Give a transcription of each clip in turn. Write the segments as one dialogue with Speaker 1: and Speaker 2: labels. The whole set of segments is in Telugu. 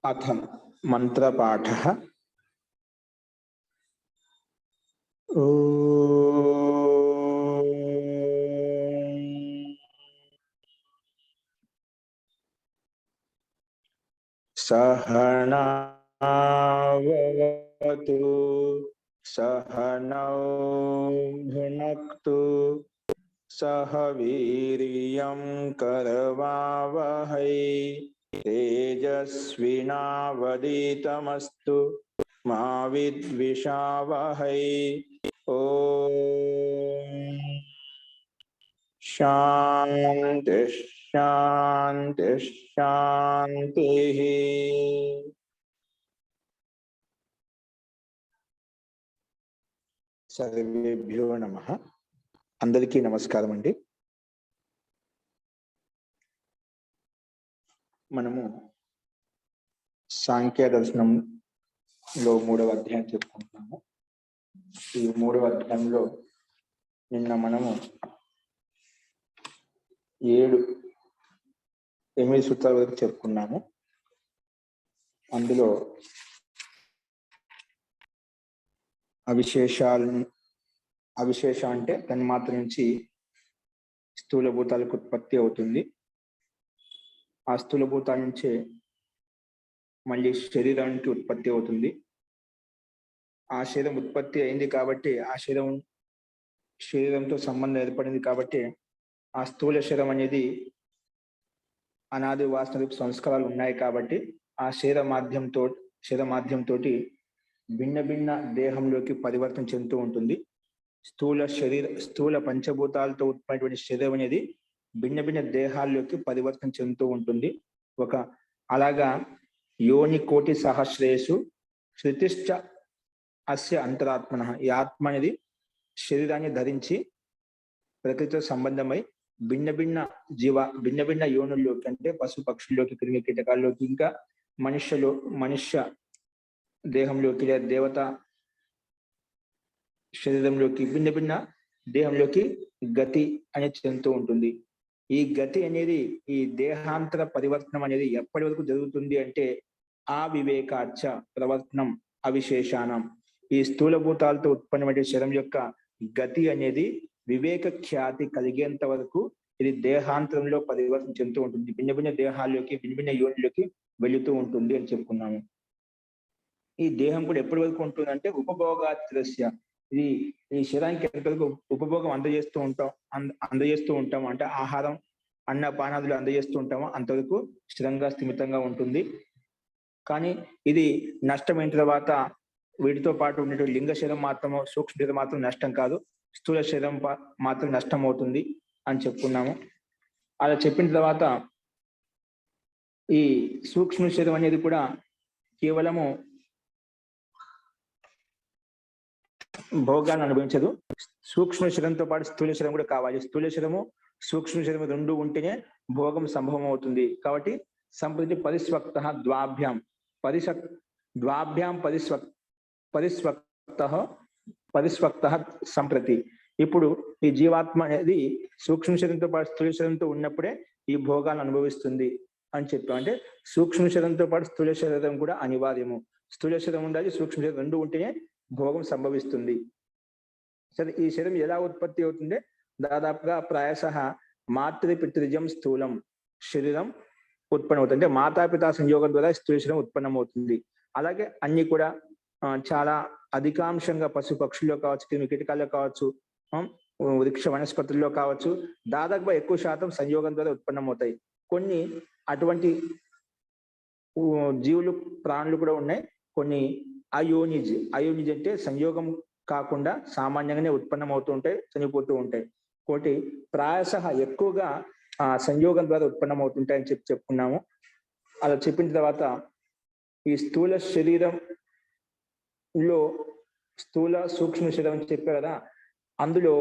Speaker 1: अथ मंत्रपाठः। सहनावतु सहनौ भुनक्तु सह वीर्यं करवावहै तेजस्विनावधीतमस्तु मा विद्विषावहै। ओम शांति शांति शांति। सर्वेभ्यो नमः। अंदरिकी नमस्कारम अंडी। మనము సాంఖ్య దర్శనంలో 3వ అధ్యాయం చెప్పుకుంటున్నాము. ఈ 3వ అధ్యాయంలో నిన్న మనము 8 సూత్రాల వరకు చెప్పుకున్నాము. అందులో అవిశేష అంటే తన్మాత్ర నుంచి స్థూల భూతాలకు ఉత్పత్తి అవుతుంది. ఆ స్థూల భూతాల నుంచే మళ్ళీ శరీరానికి ఉత్పత్తి అవుతుంది. ఆ శరీరం ఉత్పత్తి అయింది కాబట్టి ఆ శరీరంతో సంబంధం ఏర్పడింది కాబట్టి ఆ స్థూల శరీరం అనేది అనాది వాసనకు సంస్కారాలు ఉన్నాయి కాబట్టి ఆ శరీర మాధ్యంతో భిన్న భిన్న దేహంలోకి పరివర్తన చెందుతూ ఉంటుంది. స్థూల పంచభూతాలతో ఉత్పన్నటువంటి శరీరం అనేది భిన్న భిన్న దేహాల్లోకి పరివర్తన చెందుతూ ఉంటుంది. అలాగా యోని కోటి సహస్రేషు శృతిశ్చ అస్య అంతరాత్మన. ఈ ఆత్మ అనేది శరీరాన్ని ధరించి ప్రకృతితో సంబంధమై భిన్న భిన్న యోనుల్లోకి అంటే పశు పక్షుల్లోకి క్రిమి కీటకాల్లోకి ఇంకా మనుష్య దేహంలోకి లేదా దేవత శరీరంలోకి భిన్న భిన్న దేహంలోకి గతి అనేది చెందుతూ ఉంటుంది. ఈ గతి అనేది ఈ దేహాంతర పరివర్తనం అనేది ఎప్పటి వరకు జరుగుతుంది అంటే ఆ వివేకాచ ప్రవర్తనం అవిశేషానం. ఈ స్థూలభూతాలతో ఉత్పన్నమైన శరీరం యొక్క గతి అనేది వివేక ఖ్యాతి కలిగేంత వరకు ఇది దేహాంతరంలో పరివర్తన చెందుతూ ఉంటుంది. భిన్న భిన్న దేహాల్లోకి భిన్న భిన్న యోనులకి వెళుతూ ఉంటుంది అని చెప్పుకున్నాము. ఈ దేహం కూడా ఎప్పటి వరకు ఉంటుందంటే ఉపభోగాత్రస్య. ఇది ఈ శరీరానికి ఎంతవరకు ఉపభోగం అందజేస్తూ ఉంటాము అంటే ఆహారం అన్నపానాదులు అందజేస్తూ ఉంటామో అంతవరకు స్థిరంగా స్థిమితంగా ఉంటుంది. కానీ ఇది నష్టమైన తర్వాత వీటితో పాటు ఉన్నటువంటి లింగ శరీరం మాత్రము సూక్ష్మ శరీరం మాత్రం నష్టం కాదు, స్థూల శరీరం మాత్రం నష్టం అవుతుంది అని చెప్పుకున్నాము. అలా చెప్పిన తర్వాత ఈ సూక్ష్మ శరీరం అనేది కూడా కేవలము భోగాన్ని అనుభవించదు. సూక్ష్మ శరీరంతో పాటు స్థూల శరీరం కూడా కావాలి. స్థూల శరీరము సూక్ష్మ శరీరం రెండు ఉంటేనే భోగం సంభవం అవుతుంది. కాబట్టి సంప్రతి పరిస్వక్త ద్వాభ్యాం పరిస్వక్త సంప్రతి. ఇప్పుడు ఈ జీవాత్మ అనేది సూక్ష్మ శరీరంతో పాటు స్థూల శరీరంతో ఉన్నప్పుడే ఈ భోగాలను అనుభవిస్తుంది అని చెప్పాం. అంటే సూక్ష్మ శరీరంతో పాటు స్థూల శరీరం కూడా అనివార్యము. స్థూల శరీరం ఉండాలి, సూక్ష్మ శరీరం రెండు ఉంటేనే భోగం సంభవిస్తుంది. సరే, ఈ శరీరం ఎలా ఉత్పత్తి అవుతుంది? దాదాపుగా ప్రాయశ మాతృపితృజం స్థూలం శరీరం ఉత్పన్నం అవుతుంది. అంటే మాతాపితా సంయోగం ద్వారా స్థూల శరీరం ఉత్పన్నం అవుతుంది. అలాగే అన్ని కూడా చాలా అధికాంశంగా పశు పక్షుల్లో కావచ్చు, క్రిమి కీటకాల్లో కావచ్చు, వృక్ష వనస్పతుల్లో కావచ్చు, దాదాపుగా ఎక్కువ శాతం సంయోగం ద్వారా ఉత్పన్నం అవుతాయి. కొన్ని అటువంటి జీవులు ప్రాణులు కూడా ఉన్నాయి. కొన్ని అయోనిజ్ అంటే సంయోగం కాకుండా సామాన్యంగానే ఉత్పన్నం అవుతూ ఉంటాయి, చనిపోతూ ఉంటాయి. ఒకటి ప్రాయశ ఎక్కువగా సంయోగం ద్వారా ఉత్పన్నం అవుతుంటాయని చెప్పుకున్నాము. అలా చెప్పిన తర్వాత ఈ స్థూల శరీరంలో స్థూల సూక్ష్మ శరీరం అని చెప్పారు కదా, అందులో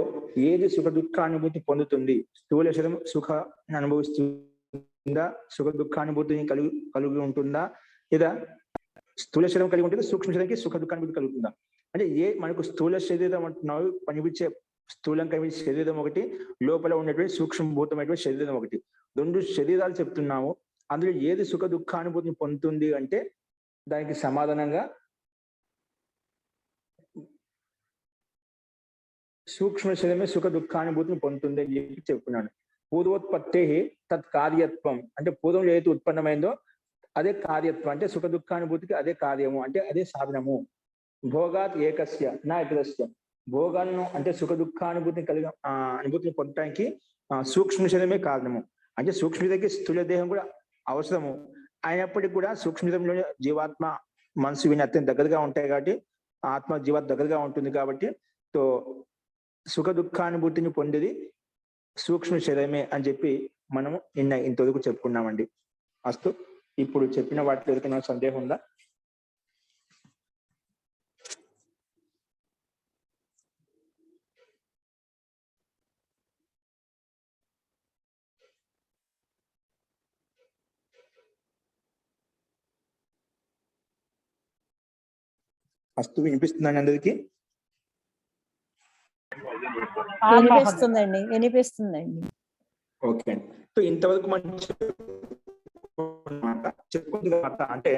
Speaker 1: ఏది సుఖ దుఃఖానుభూతి పొందుతుంది? స్థూల శరీరం సుఖాన్ని అనుభవిస్తుందా, సుఖ దుఃఖానుభూతిని కలిగి ఉంటుందా, లేదా స్థూల శరీరం కలిగి ఉంటుంది సూక్ష్మ శరీరానికి సుఖ దుఃఖానుభూతి కలుగుతుందా? అంటే మనకు స్థూల శరీరం అంటున్నావు, కనిపించే స్థూలం కనిపించే శరీరం ఒకటి, లోపల ఉన్నటువంటి సూక్ష్మభూతమైనటువంటి శరీరం ఒకటి. రెండు శరీరాలు చెప్తున్నాము. అందులో ఏది సుఖ దుఃఖానుభూతిని పొందుతుంది అంటే దానికి సమాధానంగా సూక్ష్మ శరీరమే సుఖ దుఃఖానుభూతిని పొందుతుంది అని చెప్పి చెప్పుకున్నాడు. పూర్వోత్పత్తి తత్ కార్యత్వం అంటే పూర్వం ఏదైతే ఉత్పన్నమైందో అదే కార్యత్వం అంటే సుఖ దుఃఖానుభూతికి అదే కార్యము అంటే అదే సాధనము. భోగాత్ ఏకస్య నా ఇతరస్య భోగాలను అంటే సుఖ దుఃఖానుభూతిని అనుభూతిని పొందడానికి సూక్ష్మ శరీరమే కారణము. అంటే సూక్ష్మ శరీరానికి స్థూల దేహం కూడా అవసరము అయినప్పటికీ కూడా సూక్ష్మ శరీరంలో జీవాత్మ మనసు విని అత్యంత దగ్గరగా ఉంటాయి కాబట్టి ఆత్మ జీవాత్మ దగ్గరగా ఉంటుంది కాబట్టి తో సుఖ దుఃఖానుభూతిని పొందేది సూక్ష్మ శరీరమే అని చెప్పి మనము ఇంతవరకు చెప్పుకున్నామండి. అస్తు ఇప్పుడు చెప్పిన వాటిలో ఎవరికైనా సందేహం ఉందా? అస్తు వినిపిస్తుందండి అందరికి?
Speaker 2: వినిపిస్తుందండి.
Speaker 1: ఓకే అండి. సో ఇంతవరకు మనం చెప్పుకుంది అంటే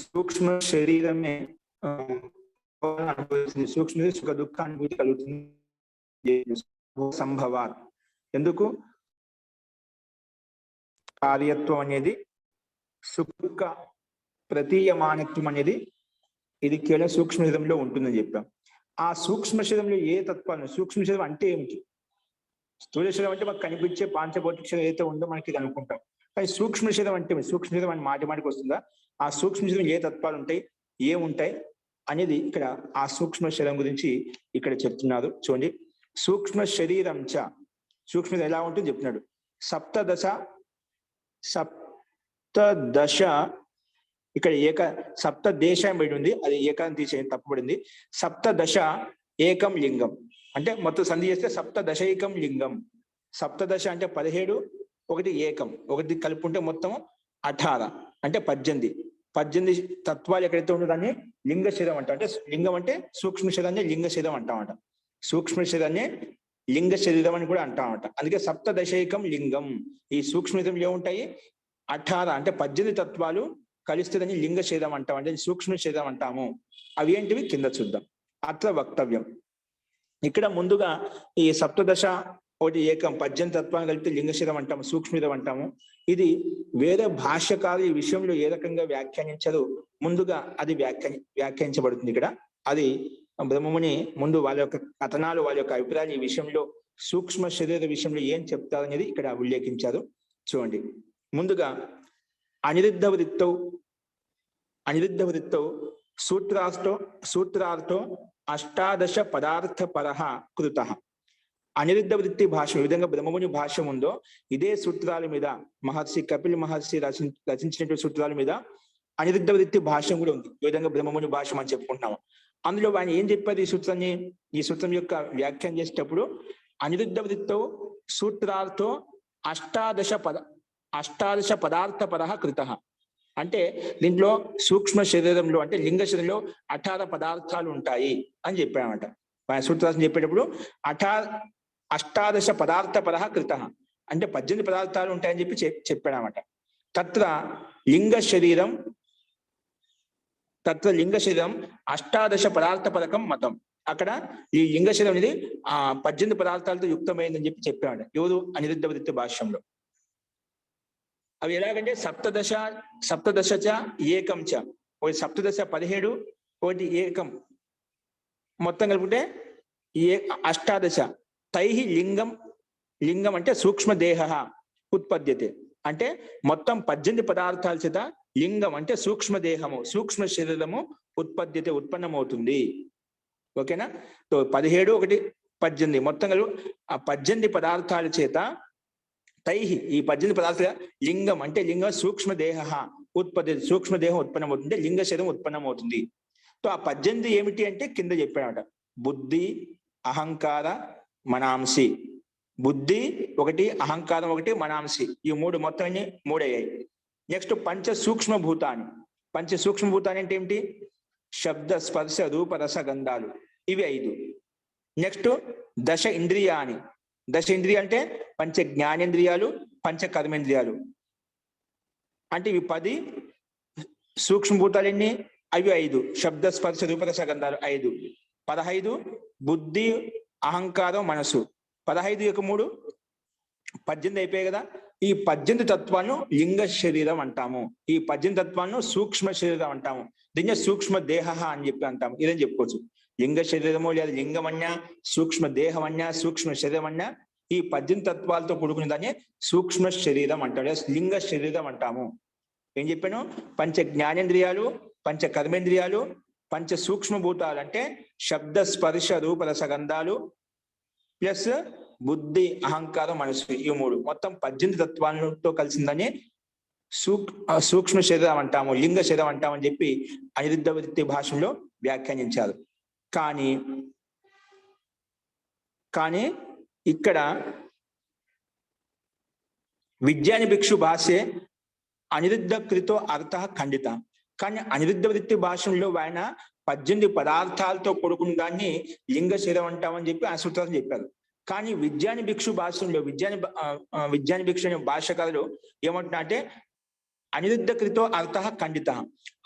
Speaker 1: సూక్ష్మ శరీరమే అనుభవిస్తుంది, సూక్ష్మ సుఖ దుఃఖ అనుభూతి కలుగుతుంది సంభవాత్. ఎందుకు? కార్యత్వం అనేది సుఖ ప్రతీయమానత్వం అనేది ఇది కేవలం సూక్ష్మ శరీరంలో ఉంటుందని చెప్పాం. ఆ సూక్ష్మ శరీరంలో ఏ తత్వాలు, సూక్ష్మ శరీరం అంటే ఏమిటి? స్థూల శరీరం అంటే మనకు కనిపించే పాంచభౌతిక శరీరం ఏదైతే ఉందో మనకి ఇది అనుకుంటాం. కానీ సూక్ష్మ శరీరం అంటే సూక్ష్మ శరీరం అని మాటికి వస్తుందా? ఆ సూక్ష్మ శరీరం ఏ తత్వాలు ఉంటాయి, ఏముంటాయి అనేది ఇక్కడ ఆ సూక్ష్మ శరీరం గురించి ఇక్కడ చెప్తున్నారు. చూడండి, సూక్ష్మ శరీరం చ సూక్ష్మ ఎలా ఉంటుంది చెప్తున్నాడు. సప్తదశ ఇక్కడ సప్త దేశం బయట ఉంది, అది ఏకాన్ని తీసేయండి, తప్పబడింది. సప్తదశ ఏకం లింగం అంటే మొత్తం సంధి చేస్తే సప్తదశైకం లింగం. సప్తదశ అంటే 17, ఒకటి ఏకం, ఒకటి కలుపుకుంటే మొత్తం 18 అంటే 18 తత్వాలు ఎక్కడైతే ఉందో దాన్ని లింగ శరీరం అంటాం. అంటే లింగం అంటే సూక్ష్మ శరీరాన్ని లింగ శరీరం అంటామట, సూక్ష్మ శరీరాన్ని లింగ శరీరం అని కూడా అంటామట. అందుకే సప్తదశైకం లింగం. ఈ సూక్ష్మ శరీరం ఏముంటాయి? 18 అంటే 18 తత్వాలు కలిస్తే దాన్ని లింగ శరీరం అంటాం, అంటే సూక్ష్మ శరీరం అంటాము. అవి ఏంటివి కింద చూద్దాం. అట్లా వక్తవ్యం. ఇక్కడ ముందుగా ఈ సప్తదశ ఒకటి ఏకం 18 తత్వాన్ని కలిపితే లింగ శరీరం అంటాము, సూక్ష్మ శరీరం అంటాము. ఇది వేరే భాష్యకారు ఈ విషయంలో ఏ రకంగా వ్యాఖ్యానించారు, ముందుగా అది వ్యాఖ్యానించబడుతుంది ఇక్కడ. అది బ్రహ్మముని ముందు వాళ్ళ యొక్క కథనాలు, వాళ్ళ యొక్క అభిప్రాయాలు ఈ విషయంలో సూక్ష్మ శరీర విషయంలో ఏం చెప్తారు అనేది ఇక్కడ ఉల్లేఖించారు. చూడండి, ముందుగా అనిరుద్ధ వృత్తౌ సూత్రార్థో అష్టాదశ పదార్థ పరః కృతః. అనిరుద్ధ వృత్తి భాష ఏ విధంగా బ్రహ్మముని భాష్యం ఉందో ఇదే సూత్రాల మీద మహర్షి కపిల్ మహర్షి రచించినటువంటి సూత్రాల మీద అనిరుద్ధ వృత్తి భాష్యం కూడా ఉంది. ఏ విధంగా బ్రహ్మముని భాష్యం అని చెప్పుకుంటున్నాము. అందులో ఆయన ఏం చెప్పారు ఈ సూత్రం యొక్క వ్యాఖ్యానం చేసేటప్పుడు, అనిరుద్ధ వృత్తో సూత్రార్థో అష్టాదశ పదార్థ పరః కృతః అంటే దీంట్లో సూక్ష్మ శరీరంలో అంటే లింగ శరీరంలో 18 పదార్థాలు ఉంటాయి అని చెప్పాడనమాట. సూత్రార్థం చెప్పేటప్పుడు అష్టాదశ పదార్థ పరః కృతః అంటే 18 పదార్థాలు ఉంటాయని చెప్పి చెప్పాడనమాట. తత్ర లింగ శరీరం అష్టాదశ పదార్థ పరకం మతం. అక్కడ ఈ లింగ శరీరం అనేది 18 పదార్థాలతో యుక్తమైందని చెప్పి చెప్పాడు ఎవరు? అనిరుద్ధ వృత్తి భాష్యంలో. అవి ఎలాగంటే సప్తదశ చ ఏకం చ, ఒకటి సప్తదశ 17, ఒకటి ఏకం మొత్తం కలుపుకుంటే అష్టాదశ. తైహి లింగం అంటే సూక్ష్మదేహ ఉత్పద్యతే అంటే మొత్తం 18 పదార్థాల చేత లింగం అంటే సూక్ష్మదేహము సూక్ష్మ శరీరము ఉత్పద్యతే ఉత్పన్నమవుతుంది. ఓకేనా? 17, ఒకటి 18 మొత్తం కలిపి ఆ 18 పదార్థాల చేత తైహి ఈ 18 పదార్థాల లింగం అంటే లింగం సూక్ష్మదేహ ఉత్పద్యతే సూక్ష్మదేహం ఉత్పన్నమవుతుంది, లింగ శరీరం ఉత్పన్నమవుతుంది. ఆ 18 ఏమిటి అంటే కింద చెప్పాడట. బుద్ధి, అహంకార, మనాంసి. బుద్ధి ఒకటి, అహంకారం ఒకటి, మనాంసి. ఈ 3 మొత్తం 3 అయ్యాయి. నెక్స్ట్ పంచ సూక్ష్మభూతాన్ని. పంచ సూక్ష్మభూతాన్ని అంటే ఏమిటి? శబ్ద, స్పర్శ, రూప, రస, గంధాలు. ఇవి 5. నెక్స్ట్ దశ ఇంద్రియాన్ని. దశ ఇంద్రియ అంటే పంచ జ్ఞానేంద్రియాలు, పంచ కర్మేంద్రియాలు. అంటే ఇవి 10 సూక్ష్మభూతాలు ఎన్ని? అవి 5. శబ్ద స్పర్శ రూపరస గంధాలు 5. 15 బుద్ధి అహంకారం మనసు. 15 యొక్క 3 18 అయిపోయాయి కదా. ఈ 18 తత్వాలను లింగ శరీరం అంటాము. ఈ 18 తత్వాలను సూక్ష్మ శరీరం అంటాము. దీన్ని సూక్ష్మ దేహ అని చెప్పి అంటాము. ఇదని చెప్పుకోవచ్చు. లింగ శరీరము లేదా లింగమన్య, సూక్ష్మ దేహమన్య, సూక్ష్మ శరీరమన్య, ఈ 18 తత్వాలతో కూడుకునే దాన్ని సూక్ష్మ శరీరం అంటాడు, లింగ శరీరం అంటాము. ఏం చెప్పాను? పంచ జ్ఞానేంద్రియాలు, పంచ కర్మేంద్రియాలు, పంచ సూక్ష్మభూతాలు అంటే శబ్ద స్పర్శ రూప రసగంధాలు ప్లస్ బుద్ధి అహంకారం మనసు, ఈ 3 మొత్తం 18 తత్వాలతో కలిసిందని సూక్ష్మ శరీరం అంటాము, లింగ శరీరం అంటామని చెప్పి అనిరుద్ధ వృత్తి భాషలో వ్యాఖ్యానించారు. కానీ ఇక్కడ విజ్ఞాని భిక్షు భాషే అనిరుద్ధ కృతో అర్థ ఖండిత. కానీ అనిరుద్ధ వృత్తి భాషలో ఆయన 18 పదార్థాలతో కూడుకున్న దాన్ని లింగ శరీరం అంటామని చెప్పి ఆ సూత్రాలు చెప్పారు. కానీ విజ్ఞాని భిక్షు భాషలో విజ్ఞాని భిక్షు అనే భాషకారులు ఏమంటున్నా అంటే అనిరుద్ధ కృతో అర్థ ఖండిత.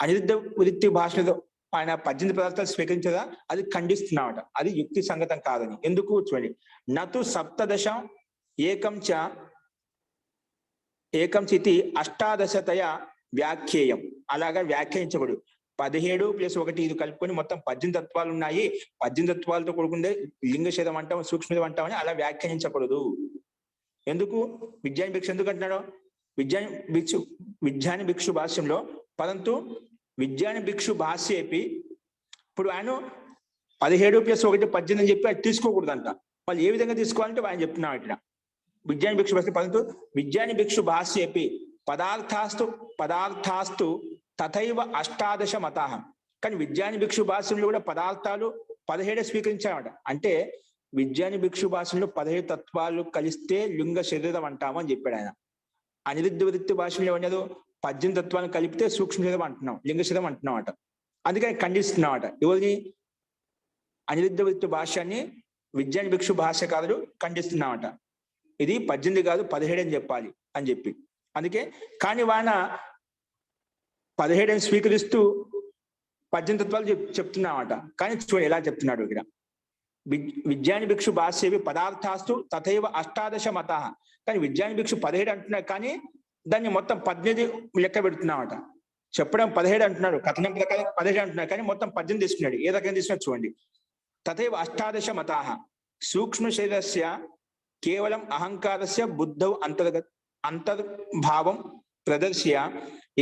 Speaker 1: అనిరుద్ధ వృత్తి భాషలో ఆయన 18 పదార్థాలు స్వీకరించదా, అది ఖండిస్తున్నామట. అది యుక్తి సంగతం కాదని. ఎందుకు చూడండి, నతు సప్తదశ ఏకం చితి అష్టాదశతయ వ్యాఖ్యేయం. అలాగా వ్యాఖ్యానించకూడదు. 17 + 1 ఇది కలుపుకొని మొత్తం 18 తత్వాలు ఉన్నాయి. 18 తత్వాలతో కూడుకుందే లింగ శరీరం అంటాం, సూక్ష్మం అంటామని అలా వ్యాఖ్యానించకూడదు. ఎందుకు? విజ్ఞాని భిక్షు ఎందుకు అంటున్నాడు? విజ్ఞాని భిక్షు భాష్యంలో పరంతు విజ్ఞాని భిక్షు భాష్యేపి, ఇప్పుడు ఆయన 17 + 1 18 అని చెప్పి అది తీసుకోకూడదంట. వాళ్ళు ఏ విధంగా తీసుకోవాలంటే ఆయన చెప్తున్నాం ఇక్కడ. విజ్ఞాని భిక్షు భాష్యం పరంతు విజ్ఞాని భిక్షు భాష్యేపి పదార్థాస్తు తథైవ అష్టాదశ మతాహ. కానీ విజ్ఞాని భిక్షు భాషలో కూడా పదార్థాలు 17 స్వీకరించామట. అంటే విజ్ఞాని భిక్షు భాషలో 17 తత్వాలు కలిస్తే లింగ శరీరం అంటామని చెప్పాడు ఆయన. అనిరుద్ధ వృత్తి భాషలో ఏమన్నారు? 18 తత్వాలను కలిపితే సూక్ష్మ శరీరం అంటున్నాం, లింగ శరీరం అంటున్నామట. అందుకని ఖండిస్తున్నామట. ఎవరిని? అనిరుద్ధ వృత్తి భాష్యాన్ని విజ్ఞాని భిక్షు భాష్యకారులు ఖండిస్తున్నామట. ఇది 18 కాదు 17 అని చెప్పాలి అని చెప్పి. అందుకే కానీ వాన 17 స్వీకరిస్తూ 18 తత్వాలు చెప్తున్నామట. కానీ చూడండి ఎలా చెప్తున్నాడు ఇక్కడ. విజ్ఞాని భిక్షు భాష్యేవి పదార్థాస్తు తథైవ అష్టాదశ మత. కానీ విజ్ఞాని భిక్షు 17 అంటున్నాడు, కానీ దాన్ని మొత్తం 18 లెక్క పెడుతున్నామట. చెప్పడం 17 అంటున్నాడు, కథనం ప్రకారం 17 అంటున్నాడు, కానీ మొత్తం 18 తీసుకున్నాడు. ఏ రకంగా తీసుకున్నాడు చూడండి. తథైవ అష్టాదశ మత సూక్ష్మ శరీరస్య కేవలం అహంకారస్య బుద్ధౌ అంతర్భావం ప్రదర్శ్య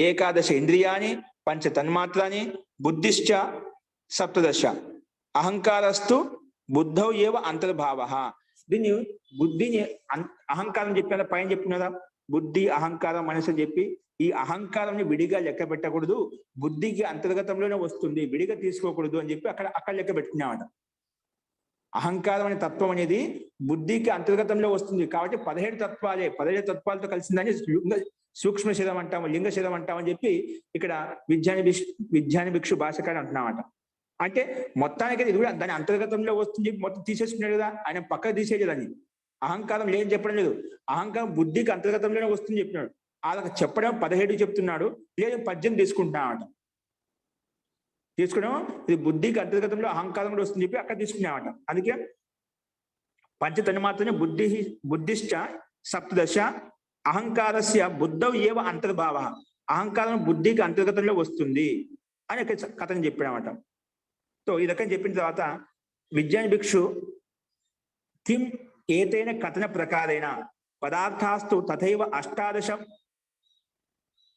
Speaker 1: ఏకాదశ ఇంద్రియాని పంచ తన్మాత్రాని బుద్ధిశ్చ సప్తదశ అహంకారస్తు బుద్ధౌ ఏవ అంతర్భావ. దీన్ని బుద్ధిని అహంకారం చెప్పిన పైన చెప్పినదా, బుద్ధి అహంకారం మనసు చెప్పి ఈ అహంకారాన్ని విడిగా లెక్క పెట్టకూడదు, బుద్ధికి అంతర్గతంలోనే వస్తుంది, విడిగా తీసుకోకూడదు అని చెప్పి అక్కడ లెక్క పెట్టుకున్నామట. అహంకారం అనే తత్వం అనేది బుద్ధికి అంతర్గతంలో వస్తుంది కాబట్టి 17 తత్వాలతో కలిసిందని సూక్ష్మ శరీరం అంటాము, లింగ శరీరం అంటామని చెప్పి ఇక్కడ విజ్ఞాని భిక్షు భాషకాడు అంటున్నామట. అంటే మొత్తానికి ఇది కూడా దాని అంతర్గతంలో వస్తుంది మొత్తం తీసేసుకున్నాడు కదా, ఆయన పక్కకు తీసేయలేదని. అహంకారం లేని చెప్పడం లేదు, అహంకారం బుద్ధికి అంతర్గతంలోనే వస్తుంది చెప్పినాడు. అలా చెప్పడం 17 చెప్తున్నాడు, లేదు 18 తీసుకుంటున్నామట. తీసుకున్నాం ఇది బుద్ధికి అంతర్గతంలో అహంకారం కూడా వస్తుంది చెప్పి అక్కడ తీసుకున్నామట. అందుకే పంచతన్ను మాత్రమే బుద్ధిశ్చ సప్తదశ అహంకారస్య బుద్ధౌ ఏవ అంతర్భావ. అహంకారం బుద్ధికి అంతర్గతంలో వస్తుంది అని కథను చెప్పాడనమాట. సో ఈ రకం చెప్పిన తర్వాత విజ్ఞాని భిక్షు కిం ఏతైన కథన ప్రకారేణ పదార్థాస్తు తథైవ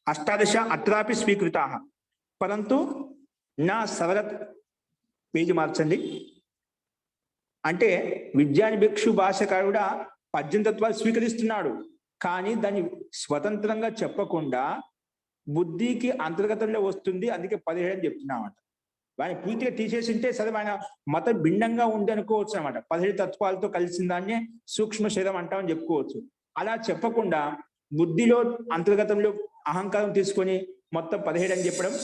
Speaker 1: అష్టాదశ అత్రాపి స్వీకృతా పరంతు నా సవరత్. పేజీ మార్చండి. అంటే విజ్ఞాని భిక్షు భాషకారుడా 18 తత్వాలు స్వీకరిస్తున్నాడు, కానీ దాన్ని స్వతంత్రంగా చెప్పకుండా బుద్ధికి అంతర్గతంలో వస్తుంది, అందుకే 17 అని చెప్తున్నామంట. ఆయన పూర్తిగా తీసేసింటే సరే ఆయన మతం భిన్నంగా ఉంది అనుకోవచ్చు అనమాట. 17 తత్వాలతో కలిసిన దాన్ని సూక్ష్మ శరీరం అంటామని చెప్పుకోవచ్చు. అలా చెప్పకుండా బుద్ధిలో అంతర్గతంలో అహంకారం తీసుకొని మొత్తం 17 అని చెప్పడం,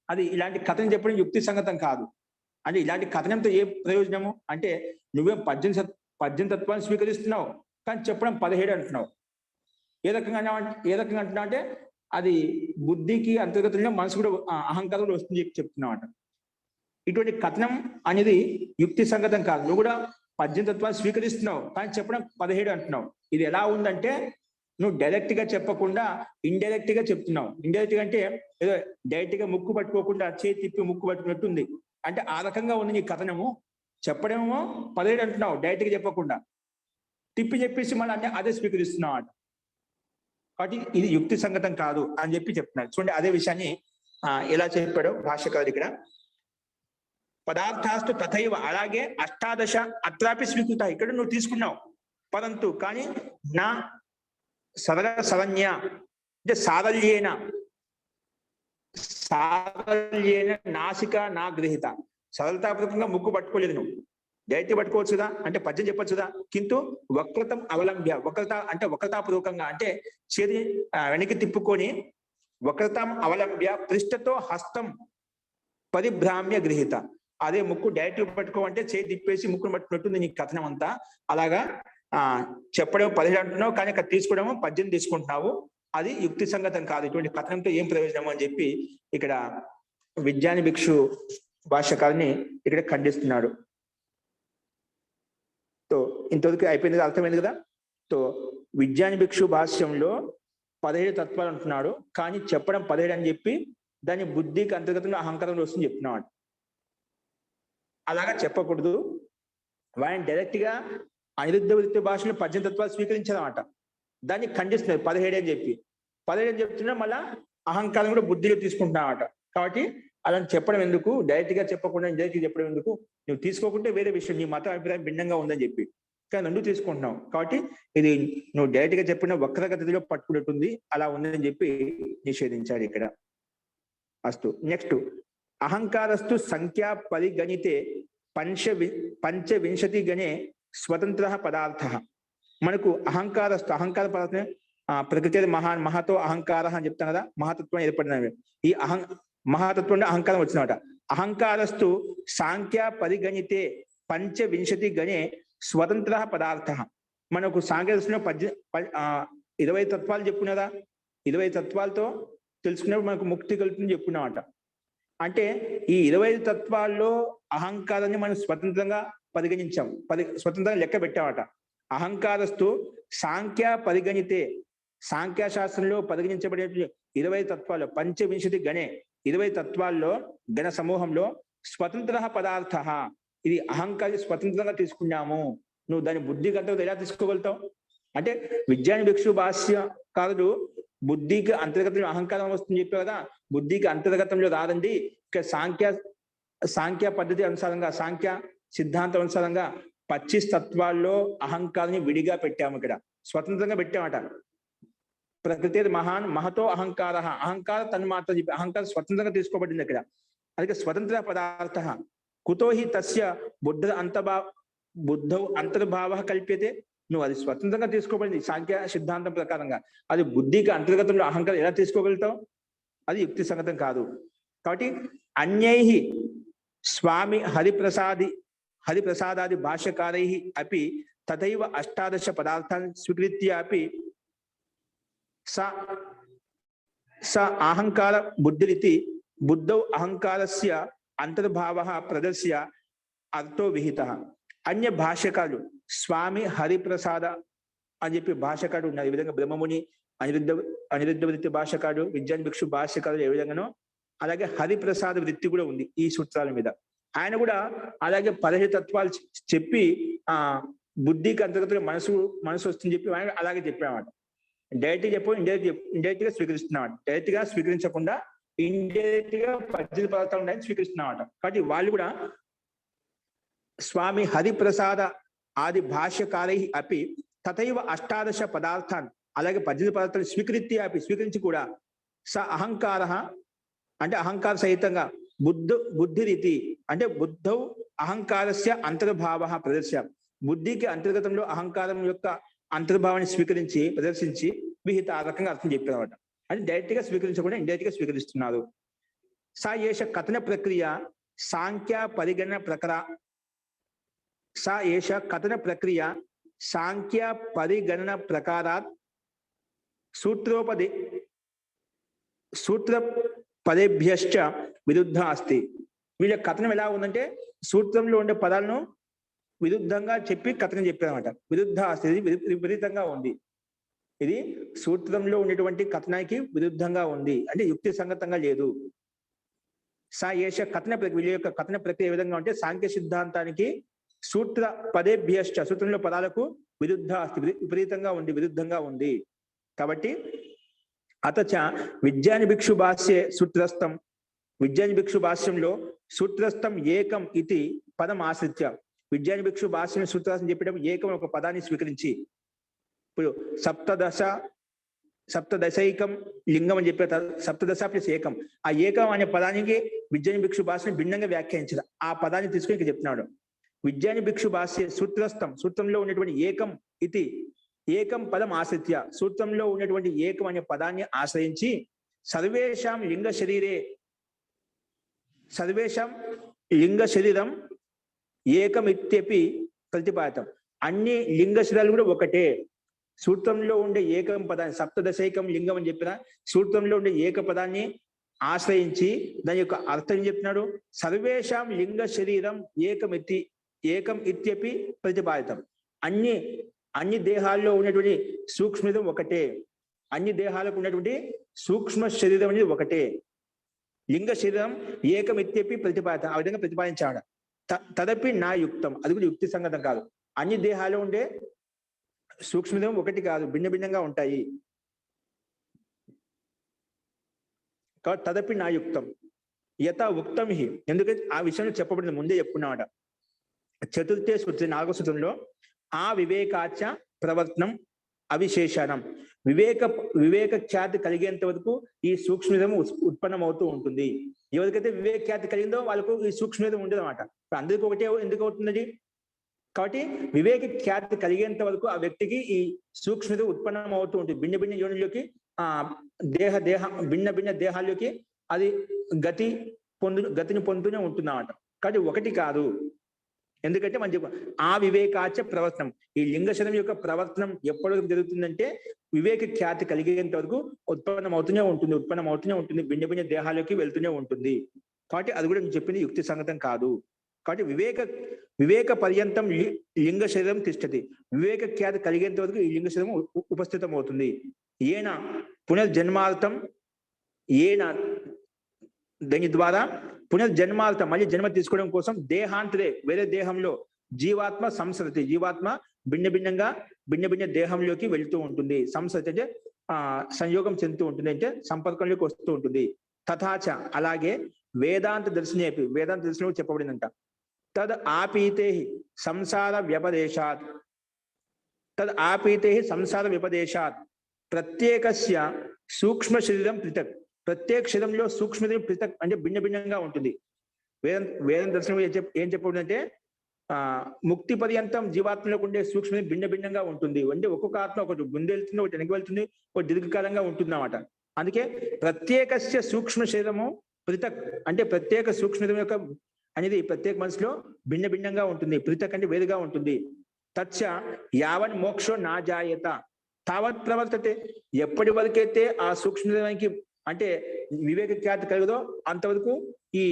Speaker 1: అది ఇలాంటి కథనం చెప్పడం యుక్తి సంగతం కాదు. అంటే ఇలాంటి కథనంతో ఏ ప్రయోజనము అంటే నువ్వేం 18 తత్వాన్ని స్వీకరిస్తున్నావు, కానీ చెప్పడం 17 అంటున్నావు. ఏ రకంగా అంటున్నావు అంటే అది బుద్ధికి అంతర్గతంలో మనసు కూడా అహంకారం కూడా వస్తుంది చెప్తున్నామాట. ఇటువంటి కథనం అనేది యుక్తి సంగతం కాదు. నువ్వు కూడా 18 తత్వాలు స్వీకరిస్తున్నావు కానీ చెప్పడం 17 అంటున్నావు. ఇది ఎలా ఉందంటే నువ్వు డైరెక్ట్ గా చెప్పకుండా ఇండైరెక్ట్ గా చెప్తున్నావు. ఇండైరెక్ట్ గా అంటే ఏదో డైరెక్ట్ గా ముక్కు పట్టుకోకుండా చేతి తిప్పి ముక్కు పట్టుకున్నట్టుంది. అంటే ఆ రకంగా ఉంది నీ కథనము. చెప్పడమేమో 17 అంటున్నావు డైరెక్ట్ గా చెప్పకుండా, తిప్పి చెప్పేసి మళ్ళీ అంటే అదే స్వీకరిస్తున్నావు అట. కాబట్టి ఇది యుక్తి సంగతం కాదు అని చెప్పి చెప్తున్నారు. చూడండి అదే విషయాన్ని ఎలా చెప్పాడో భాష్యకారుడు ఇక్కడ. పదార్థాస్తు తథైవ, అలాగే అష్టాదశ అత్రాపి స్వీకృత, ఇక్కడ నువ్వు తీసుకున్నావు పరంతు కానీ నా సరళ అంటే సారల్యేన నాసిక నా గృహీత, సరళతాపూర్వకంగా ముక్కు పట్టుకోలేదు నువ్వు, డైరెక్ట్ పట్టుకోవచ్చుదా అంటే పద్యం చెప్పొచ్చుదా, కింటు వక్రతం అవలంబ్య, వక్రత అంటే వక్రతాపూర్వకంగా అంటే చేతి వెనక్కి తిప్పుకొని వక్రతం అవలంబ్య పృష్ఠతో హస్తం పరిభ్రామ్య గృహీత, అదే ముక్కు డైరెక్ట్ పట్టుకోమంటే చేతి తిప్పేసి ముక్కును పట్టుకున్నట్టుంది నీ కథనం అంతా. అలాగా చెప్పడం 17 అంటున్నావు కానీ అక్కడ తీసుకోవడము 18 తీసుకుంటున్నావు, అది యుక్తి సంగతం కాదు. ఇటువంటి కథనంతో ఏం ప్రయోజనం అని చెప్పి ఇక్కడ విజ్ఞాని భిక్షు భాష్యకారుని ఇక్కడ ఖండిస్తున్నాడు. తో ఇంతవరకు అయిపోయింది కదా, అర్థమైంది కదా. తో విజ్ఞాని భిక్షు భాష్యంలో 17 తత్వాలు అంటున్నాడు కానీ చెప్పడం 17 అని చెప్పి దాని బుద్ధికి అంతర్గతంలో అహంకారంలో వస్తుంది చెప్తున్నాడు. అలాగా చెప్పకూడదు. వాడిని డైరెక్ట్ గా అనిరుద్ధ వృత్తి భాషలో 18 తత్వాలు స్వీకరించాలన్నమాట. దాన్ని ఖండిస్తున్నారు 17 అని చెప్పి. 17 అని చెప్తున్నా మళ్ళా అహంకారం కూడా బుద్ధిలో తీసుకుంటున్నామట. కాబట్టి అలా చెప్పడం ఎందుకు, డైరెక్ట్ గా చెప్పకుండా ఇండైరెక్ట్ గా చెప్పడం ఎందుకు, నువ్వు తీసుకోకుంటే వేరే విషయం, నీ మత అభిప్రాయం భిన్నంగా ఉందని చెప్పి, కానీ రెండు తీసుకుంటున్నావు. కాబట్టి ఇది నువ్వు డైరెక్ట్ గా చెప్పిన వక్రగతిలో పట్టుకున్నట్టుంది, అలా ఉందని చెప్పి నిషేధించాడు ఇక్కడ. అస్తు నెక్స్ట్ అహంకారస్తు సంఖ్యా పరిగణితే పంచవింశతి గణే స్వతంత్ర పదార్థ. మనకు అహంకారస్తు అహంకార పదార్థం ప్రకృతి మహతో అహంకార అని చెప్తాం కదా, మహతత్వం ఏర్పడినవి. ఈ మహాతత్వం అహంకారం వచ్చినమాట. అహంకారస్తు సాంఖ్యా పరిగణితే పంచవింశతి గణే స్వతంత్ర పదార్థ. మనకు సాంఖ్యదర్శనంలో 20 తత్వాలు చెప్పుకున్నదా, 20 తత్వాలతో తెలుసుకున్నప్పుడు మనకు ముక్తి కలుగుతుంది చెప్పుకున్నామట. అంటే ఈ 25 తత్వాల్లో అహంకారాన్ని మనం స్వతంత్రంగా పరిగణించాం, స్వతంత్రంగా లెక్క పెట్టామట. అహంకారస్తు సాంఖ్య పరిగణితే, సాంఖ్యశాస్త్రంలో పరిగణించబడే 20 తత్వాల్లో పంచవింశతి గణే 20 తత్వాల్లో గణ సమూహంలో స్వతంత్ర పదార్థ, ఇది అహంకారి స్వతంత్రంగా తీసుకున్నాము. నువ్వు దాని బుద్ధిగతంగా ఎలా తీసుకోగలుగుతావు అంటే విజ్ఞాని భిక్షు భాష్యకారుడు బుద్ధికి అంతర్గతంలో అహంకారం వస్తుంది చెప్పావు కదా, బుద్ధికి అంతర్గతంలో రాదండి. ఇక సాంఖ్య పద్ధతి అనుసారంగా, సాంఖ్య సిద్ధాంతం అనుసారంగా 25 తత్వాల్లో అహంకారాన్ని విడిగా పెట్టాము, ఇక్కడ స్వతంత్రంగా పెట్టామట. ప్రకృతి మహతో అహంకార, అహంకార తన్మాత్ర చెప్పి అహంకారం స్వతంత్రంగా తీసుకోబడింది ఇక్కడ. అందుకే స్వతంత్ర పదార్థ కుతోహి తస్య బుద్ధౌ అంతర్భావ కల్ప్యతే. నువ్వు అది స్వతంత్రంగా తీసుకోబడింది సాంఖ్య సిద్ధాంతం ప్రకారంగా, అది బుద్ధికి అంతర్గతంలో అహంకారం ఎలా తీసుకోగలుగుతావు, అది యుక్తి సంగతం కాదు. కాబట్టి అన్యై స్వామి హరిప్రసాదాది భాష్యకారై అపి తథైవ అష్టాదశ పదార్థాన్ని స్వీకృత్య అపి స అహంకార బుద్ధిరితి బుద్ధౌ అహంకారస్య అంతర్భావ ప్రదర్శ్య అర్థో విహిత. అన్య భాష్యకారులు స్వామి హరిప్రసాద అని చెప్పి భాష్యకారుడు ఉన్నారు. ఈ విధంగా బ్రహ్మముని అనిరుద్ధ వృత్తి భాష్యకారుడు, విజ్ఞాని భిక్షు భాష్యకారుడు ఏ విధంగానో అలాగే హరిప్రసాద వృత్తి కూడా ఉంది ఈ సూత్రాల మీద. ఆయన కూడా అలాగే 17 తత్వాలు చెప్పి బుద్ధికి అంతర్గతంగా మనసు వస్తుంది చెప్పి ఆయన అలాగే చెప్పామన్నమాట. డైరెక్ట్ చెప్పు ఇండైరెక్ట్ గా స్వీకరిస్తున్నామాట. డైరెక్ట్ గా స్వీకరించకుండా ఇండైరెక్ట్ గా 18 పదార్థాలు ఉన్నాయని స్వీకరిస్తున్నామాట. కాబట్టి వాళ్ళు కూడా స్వామి హరిప్రసాద ఆది భాష్యకారై అపి తథైవ అష్టాదశ పదార్థాన్, అలాగే 18 పదార్థాలు స్వీకరించి కూడా స అహంకార అంటే అహంకార సహితంగా బుద్ధిరీతి అంటే బుద్ధౌ అహంకారస్య అంతర్భావ ప్రదర్శ, బుద్ధికి అంతర్గతంలో అహంకారం యొక్క అంతర్భావాన్ని ప్రదర్శించి విహిత ఆ రకంగా అర్థం చెప్పారన్నమాట. అంటే డైరెక్ట్ గా స్వీకరించకుండా ఇండైరెక్ట్ గా స్వీకరిస్తున్నారు. సా ఏష కథన ప్రక్రియ సాంఖ్య పరిగణన సాంఖ్య పరిగణన ప్రకారాత్ సూత్ర పదేభ్యశ్చ విరుద్ధ అస్తి. వీళ్ళ కథనం ఎలా ఉందంటే సూత్రంలో ఉండే పదాలను విరుద్ధంగా చెప్పి కథనం చెప్పారన్నమాట. విరుద్ధ అస్తి, ఇది విపరీతంగా ఉంది. ఇది సూత్రంలో ఉండేటువంటి కథనానికి విరుద్ధంగా ఉంది, అంటే యుక్తి సంగతంగా లేదు. సా ఏష కథన ప్రక్రియ, వీళ్ళ యొక్క కథన ప్రక్రియ ఏ విధంగా ఉంటే సాంఖ్య సిద్ధాంతానికి సూత్ర పదేభ్యశ్చ, సూత్రంలో పదాలకు విరుద్ధ అస్తి, విపరీతంగా ఉంది, విరుద్ధంగా ఉంది. కాబట్టి అతచ విజ్ఞాని భిక్షు భాష్యే సూత్రస్థం, విజ్ఞాని భిక్షు భాష్యంలో సూత్రస్థం ఏకం ఇది పదం ఆశ్రిత్య, విజ్ఞాని భిక్షు భాష్యం సూత్రస్థం చెప్పేటప్పుడు ఏకం ఒక పదాన్ని స్వీకరించి, ఇప్పుడు సప్తదశైకం లింగం అని చెప్పే సప్తదశ ప్లస్ ఏకం, ఆ ఏకం అనే పదానికి విజ్ఞాని భిక్షు భాషను భిన్నంగా వ్యాఖ్యానించారు. ఆ పదాన్ని తీసుకుని ఇక్కడ చెప్తున్నాడు. విజ్ఞాని భిక్షు భాష్య సూత్రస్థం, సూత్రంలో ఉన్నటువంటి ఏకం ఇది, ఏకం పదం ఆశ్రిత్య, సూత్రంలో ఉన్నటువంటి ఏకం అనే పదాన్ని ఆశ్రయించి సర్వేషాం లింగ శరీరే, సర్వేషాం లింగ శరీరం ఏకమిత్యపి ప్రతిపాదితం, అన్ని లింగ శరీరాలు కూడా ఒకటే. సూత్రంలో ఉండే ఏకం పదాన్ని, సప్తదశైకం లింగం అని చెప్పిన సూత్రంలో ఉండే ఏక పదాన్ని ఆశ్రయించి దాని యొక్క అర్థం చెప్తున్నాడు. సర్వేషాం లింగ శరీరం ఏకం ఇత్యపి ప్రతిపాదితం, అన్ని దేహాల్లో ఉన్నటువంటి సూక్ష్మం ఒకటే, అన్ని దేహాలకు ఉన్నటువంటి సూక్ష్మ శరీరం అనేది ఒకటే. లింగ శరీరం ఏకం ఇత్యపి ప్రతిపాదితం, ఆ విధంగా ప్రతిపాదించాడు. తదపి నా యుక్తం, అది కూడా యుక్తి సంగతం కాదు. అన్ని దేహాలు ఉండే సూక్ష్మదేహం ఒకటి కాదు, భిన్న భిన్నంగా ఉంటాయి. తదపి నా యుక్తం యథ ఉక్తం హి, ఎందుకంటే ఆ విషయంలో చెప్పబడింది, ముందే చెప్పుకున్నామాట. చతుర్థే సూత్రం, 4వ సూత్రంలో ఆ వివేకాచ ప్రవర్తనం అవిశేషణం, వివేక ఖ్యాతి కలిగేంత వరకు ఈ సూక్ష్మదేహం ఉత్పన్నం అవుతూ ఉంటుంది. ఎవరికైతే వివేక ఖ్యాతి కలిగిందో వాళ్ళకు ఈ సూక్ష్మదేహం ఉండదు అన్నమాట. అందరికీ ఒకటే ఎందుకు అవుతుంది? కాబట్టి వివేక ఖ్యాతి కలిగేంత వరకు ఆ వ్యక్తికి ఈ సూక్ష్మదేహం ఉత్పన్నం అవుతూ ఉంటుంది. భిన్న భిన్న యోనిలోకి భిన్న భిన్న దేహాల్లోకి అది గతిని పొందుతూనే ఉంటుంది అన్నమాట. కాబట్టి ఒకటి కాదు. ఎందుకంటే మనం చెప్పాం ఆ వివేకాచ ప్రవర్తనం, ఈ లింగ శరీరం యొక్క ప్రవర్తనం ఎప్పటి వరకు జరుగుతుందంటే వివేక ఖ్యాతి కలిగేంత వరకు ఉత్పన్నం అవుతూనే ఉంటుంది, భిన్న భిన్న దేహాలకి వెళ్తూనే ఉంటుంది. కాబట్టి అది కూడా నేను చెప్పింది యుక్తి సంగతం కాదు. కాబట్టి వివేక పర్యంతం లింగ శరీరం తిష్టతి, వివేక ఖ్యాతి కలిగేంత వరకు ఈ లింగ శరీరం ఉపస్థితం అవుతుంది. ఏన పునర్జన్మార్థం, దాని ద్వారా పునర్జన్మార్థం, మళ్ళీ జన్మ తీసుకోవడం కోసం దేహాంతరే, వేరే దేహంలో జీవాత్మ సంసరతి, జీవాత్మ భిన్న భిన్న దేహంలోకి వెళ్తూ ఉంటుంది. సంసరతి అంటే సంయోగం చెందుతూ ఉంటుంది, అంటే సంపర్కంలోకి వస్తూ ఉంటుంది. తథాచ అలాగే వేదాంత దర్శనం చెప్పబడిందంట. తద్ ఆపీతే సంసార వ్యపదేశాత్ ప్రత్యేకస్య సూక్ష్మ శరీరం పృథక్, ప్రత్యేక శరీరంలో సూక్ష్మదేహం పృథక్ అంటే భిన్న భిన్నంగా ఉంటుంది. వేదం దర్శనం ఏం చెప్పబడిందంటే ముక్తి పర్యంతం జీవాత్మలకు ఉండే సూక్ష్మదేహం భిన్న భిన్నంగా ఉంటుంది. అంటే ఒక్కొక్క ఆత్మ ఒకటి ముందు వెళ్తుంది, ఒకటి వెనక్కి వెళ్తుంది, ఒకటి దీర్ఘకాలంగా ఉంటుంది అన్నమాట. అందుకే ప్రత్యేకస్య సూక్ష్మ శరీరము పృథక్ అంటే ప్రత్యేక సూక్ష్మదేహం యొక్క అనేది ప్రత్యేక మనసులో భిన్న భిన్నంగా ఉంటుంది, పృథక్ అంటే వేరుగా ఉంటుంది. తచ్చ యావన్ మోక్షో నా జాయత తావత్ ప్రవర్తతే, ఎప్పటి వరకైతే ఆ సూక్ష్మదేహానికి అంటే వివేక ఖ్యాతి కలగదో అంతవరకు ఈ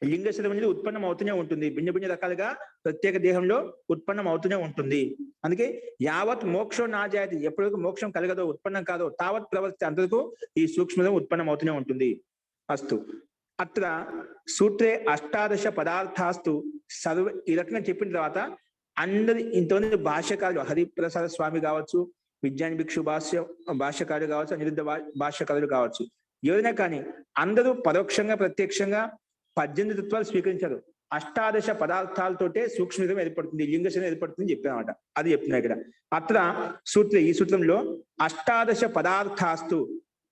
Speaker 1: లింగ శరీరం అనేది ఉత్పన్నం అవుతూనే ఉంటుంది, భిన్న భిన్న రకాలుగా ప్రత్యేక దేహంలో ఉత్పన్నం అవుతూనే ఉంటుంది. అందుకే యావత్ మోక్షో నా జాయతి, ఎప్పటివరకు మోక్షం కలగదో, ఉత్పన్నం కాదో, తావత్ ప్రవర్తి అంతవరకు ఈ సూక్ష్మదేహం ఉత్పన్నం అవుతూనే ఉంటుంది. అస్తు అత్ర సూత్రే 18 పదార్థాస్తు సర్వ, ఈ రకంగా చెప్పిన తర్వాత అందరి ఇంతమంది భాష్యకారులు, హరిప్రసాద స్వామి కావచ్చు, విజ్ఞాని భిక్షు భాష్యకారులు కావచ్చు, అనిరుద్ధ భాష్యకారులు కావచ్చు, ఎవరైనా కానీ అందరూ పరోక్షంగా ప్రత్యక్షంగా 18 తత్వాలు స్వీకరించారు. 18 పదార్థాలతోటే సూక్ష్మదేహం ఏర్పడుతుంది, లింగ శరీరం ఏర్పడుతుంది చెప్పామన్నమాట. అది చెప్తున్నా ఇక్కడ. అత్ర సూత్ర, ఈ సూత్రంలో 18 పదార్థాస్తు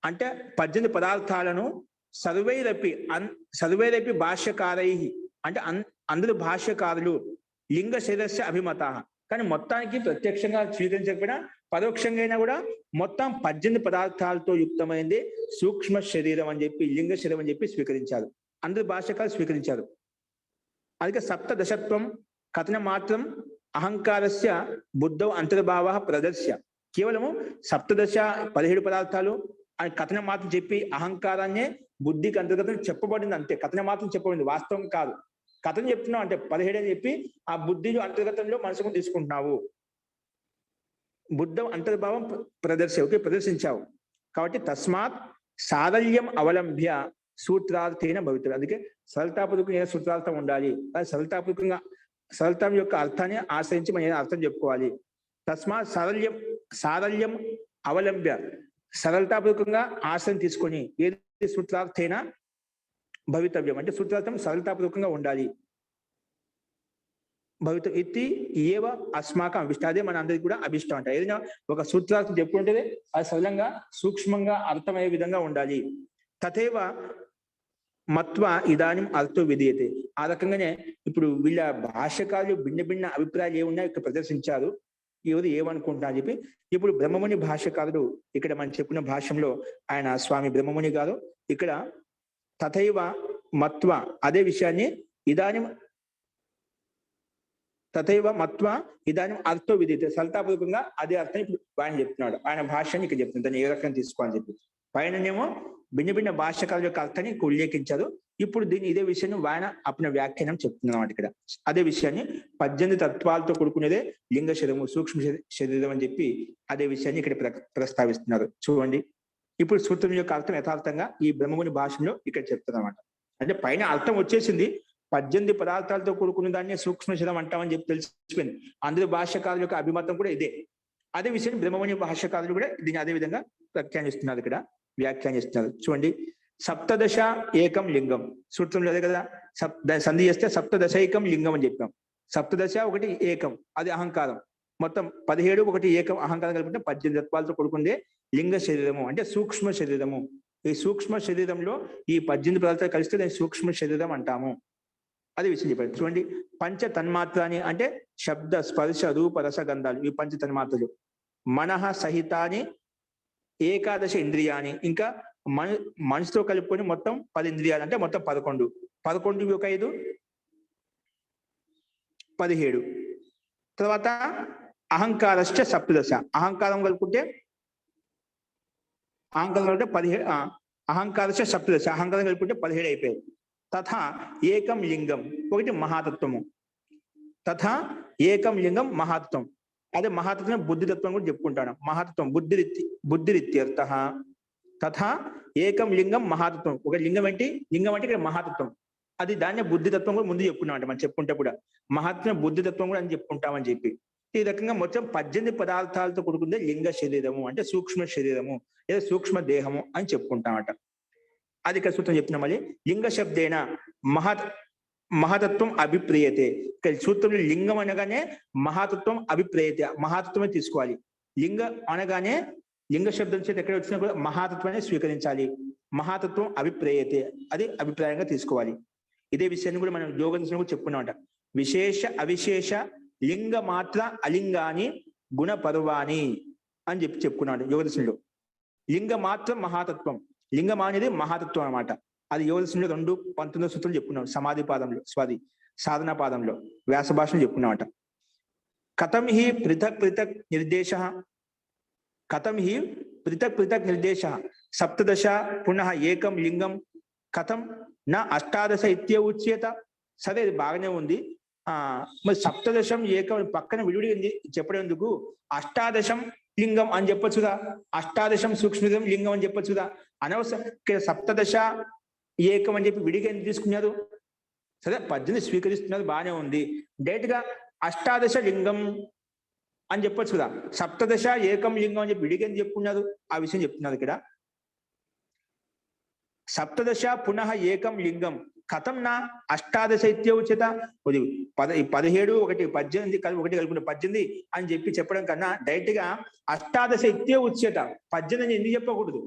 Speaker 1: అంటే 18 పదార్థాలను సర్వైరపి భాష్యకారై అంటే అందరు భాష్యకారులు లింగ శరీరస్య అభిమత, కానీ మొత్తానికి ప్రత్యక్షంగా స్వీకరించకపోయినా పరోక్షంగా అయినా కూడా మొత్తం 18 పదార్థాలతో యుక్తమైంది సూక్ష్మ శరీరం అని చెప్పి, లింగ శరీరం అని చెప్పి స్వీకరించారు. అందరు భాష్యకారులు స్వీకరించారు. అందుకే సప్తదశత్వం కథన మాత్రం అహంకారస్య బుద్ధౌ అంతర్భావ ప్రదర్శ్య, కేవలము 17 పదార్థాలు అని కథనం మాత్రం చెప్పి అహంకారాన్నే బుద్ధికి అంతర్గతం చెప్పబడింది అంతే. కథనం మాత్రం చెప్పబడింది, వాస్తవం కాదు. కథను చెప్తున్నావు అంటే 17 అని చెప్పి ఆ బుద్ధి అంతర్గతంలో మనసుకు తీసుకుంటున్నావు. బుద్ధ అంతర్భావం ప్రదర్శించావు. కాబట్టి తస్మాత్ సారల్యం అవలంబ్య సూత్రార్థేన భవితుడు. అందుకే సరళతాపూర్వకంగా సూత్రార్థం ఉండాలి. సరళతాపూర్వకంగా సరళతం యొక్క అర్థాన్ని ఆశ్రయించి మనం అర్థం చెప్పుకోవాలి. తస్మాత్ సారల్యం అవలంబ్య, సరళతాపూర్వకంగా ఆశ్రయం తీసుకొని ఏది సూత్రార్థేన భవితవ్యం అంటే సూత్రార్థం సరళతాపూర్వకంగా ఉండాలి. భవిత ఇది ఏవ అస్మాకం అభిష్టం, అదే మన అందరికి కూడా అభిష్టం అంట. ఏదైనా ఒక సూత్రార్థం చెప్పుకుంటే అది సరళంగా సూక్ష్మంగా అర్థమయ్యే విధంగా ఉండాలి. తథైవ మత్వ ఇదానిం అర్థో విధీయతే. ఆ రకంగానే ఇప్పుడు వీళ్ళ భాష్యకారులు భిన్న భిన్న అభిప్రాయాలు ఏమున్నాయో ఇక్కడ ప్రదర్శించారు. ఎవరు ఏమనుకుంటున్నా చెప్పి ఇప్పుడు బ్రహ్మముని భాష్యకారుడు ఇక్కడ మనం చెప్పిన భాష్యంలో ఆయన స్వామి బ్రహ్మముని గారు ఇక్కడ తథైవ మత్వ అదే విషయాన్ని ఇదానిం తథైవ మత్వ ఇదానిం అర్థో విధీయతే, సరళతాపూర్వకంగా అదే అర్థం ఇప్పుడు ఆయన చెప్తున్నాడు. ఆయన భాష్యాన్ని ఇక్కడ చెప్తున్నాడు దాన్ని ఏ రకంగా తీసుకోవాలని చెప్పి. పైననేమో భిన్న భిన్న భాష్యకారుల యొక్క అర్థాన్ని ఉల్లేఖించారు. ఇప్పుడు దీన్ని ఇదే విషయాన్ని ఆయన అప్పుడు వ్యాఖ్యానం చెప్తుంది అన్నమాట. ఇక్కడ అదే విషయాన్ని 18 తత్వాలతో కూడుకునేదే లింగ శరీరము, సూక్ష్మ శరీరం అని చెప్పి అదే విషయాన్ని ఇక్కడ ప్రస్తావిస్తున్నారు. చూడండి, ఇప్పుడు సూత్రం యొక్క అర్థం యథార్థంగా ఈ బ్రహ్మముని భాషలో ఇక్కడ చెప్తుంది అన్నమాట. అంటే పైన అర్థం వచ్చేసింది, 18 పదార్థాలతో కూడుకున్న దాన్ని సూక్ష్మ శరీరం అంటామని చెప్పి తెలిసిపోయింది. అందరి భాష్యకారుల యొక్క అభిమతం కూడా ఇదే. అదే విషయాన్ని బ్రహ్మముని భాష్యకారులు కూడా దీన్ని అదే విధంగా వ్యాఖ్యానిస్తున్నారు, ఇక్కడ వ్యాఖ్యానిస్తున్నారు. చూడండి, సప్తదశ ఏకం లింగం సూత్రంలో అదే కదా, సంధి చేస్తే సప్తదశైకం లింగం అని చెప్పాం. సప్తదశ ఒకటి ఏకం అది అహంకారం, మొత్తం 17 ఒకటి ఏకం అహంకారం కలుపుకుంటే 18 తత్వాలతో కూడుకుందే లింగ శరీరము అంటే సూక్ష్మ శరీరము. ఈ సూక్ష్మ శరీరంలో ఈ 18 పదార్థాలు కలిస్తే దాన్ని సూక్ష్మ శరీరం అంటాము. అదే విషయం చెప్పారు. చూడండి, పంచ తన్మాత్రాన్ని అంటే శబ్ద స్పర్శ రూప రస గంధాలు, ఈ పంచ తన్మాత్రలు. మనః సహితాని ఏకాదశ ఇంద్రియాని, ఇంకా మనసుతో కలుపుకొని మొత్తం 10 ఇంద్రియాలు అంటే మొత్తం 11. 11 ఒక 5 17. తర్వాత అహంకారశ్చ సప్తదశ, అహంకారం కలుపుకుంటే 17. అహంకారశ్చ సప్తదశ, అహంకారం కలుపుకుంటే 17 అయిపోయాయి. తథా ఏకం లింగం ఒకటి మహాతత్వము. తథా ఏకం లింగం మహాతత్వం, అదే మహాతత్వం బుద్ధితత్వం కూడా చెప్పుకుంటాను. మహాతత్వం బుద్ధిరిత్యర్థ. తథా ఏకం లింగం మహాతత్వం, ఒక లింగం ఏంటి, లింగం అంటే ఇక్కడ మహాతత్వం, అది దాన్ని బుద్ధితత్వం కూడా ముందు చెప్పుకున్నాం అంటే మనం చెప్పుకుంటే కూడా మహాత్మ బుద్ధితత్వం కూడా అని చెప్పుకుంటామని చెప్పి ఈ రకంగా మొత్తం 18 పదార్థాలతో కూడుకుందే లింగ శరీరము అంటే సూక్ష్మ శరీరము లేదా సూక్ష్మ దేహము అని చెప్పుకుంటామట. అది ఇక్కడ సూత్రం చెప్తున్నాం. మళ్ళీ లింగ శబ్దేన మహతత్వం అభిప్రేయతే. ఇక్కడ సూత్రంలో లింగం అనగానే మహాతత్వం అభిప్రేయతే, మహాతత్వమే తీసుకోవాలి. లింగ అనగానే లింగ శబ్దం చేత ఎక్కడ వచ్చినా కూడా మహాతత్వాన్ని స్వీకరించాలి. మహాతత్వం అభిప్రేయతే, అది అభిప్రాయంగా తీసుకోవాలి. ఇదే విషయాన్ని కూడా మనం యోగ దర్శనం కూడా చెప్పుకున్నామట. విశేష అవిశేష లింగ మాత్ర అలింగాని గుణ పర్వాణి అని చెప్పుకున్నాడు యోగ దర్శనంలో. లింగ మాత్రం మహాతత్వం, లింగం అనేది మహాతత్వం అన్నమాట. అది యోగ దర్శనంలో 19 సూత్రాలు చెప్పుకున్నాం. సమాధి పాదంలో సాధనా పాదంలో వ్యాస భాషను చెప్పుకున్నామట. కథం హి పృథక్ నిర్దేశ సప్తదశ పునః ఏకం లింగం కథం నా అష్టాదశ ఇత్య ఉచ్యత. సరే, ఇది బాగానే ఉంది. మరి సప్తదశం ఏకం పక్కన విడివిడి చెప్పడం ఎందుకు? అష్టాదశం లింగం అని చెప్పొచ్చుగా, అష్టాదశం సూక్ష్మం లింగం అని చెప్పొచ్చుగా. అనవసరం ఇక్కడ సప్తదశ ఏకం అని చెప్పి విడిగా ఎందుకు తీసుకున్నారు? సరే, 18 స్వీకరిస్తున్నారు, బాగానే ఉంది. డైరెక్ట్ గా అష్టాదశ లింగం అని చెప్పొచ్చు కదా. సప్తదశ ఏకం లింగం అని చెప్పి విడిగా ఎందుకు చెప్పుకున్నారు? ఆ విషయం చెప్తున్నారు ఇక్కడ. సప్తదశ పునః ఏకం లింగం కథం నా అష్టాదశ ఇత్యౌచ్యత. 17 ఒకటి 18 ఒకటి కలుపుకున్న 18 అని చెప్పి చెప్పడం కన్నా డైరెక్ట్ గా అష్టాదశ ఇత్య ఉచ్యత 18 అని ఎందుకు చెప్పకూడదు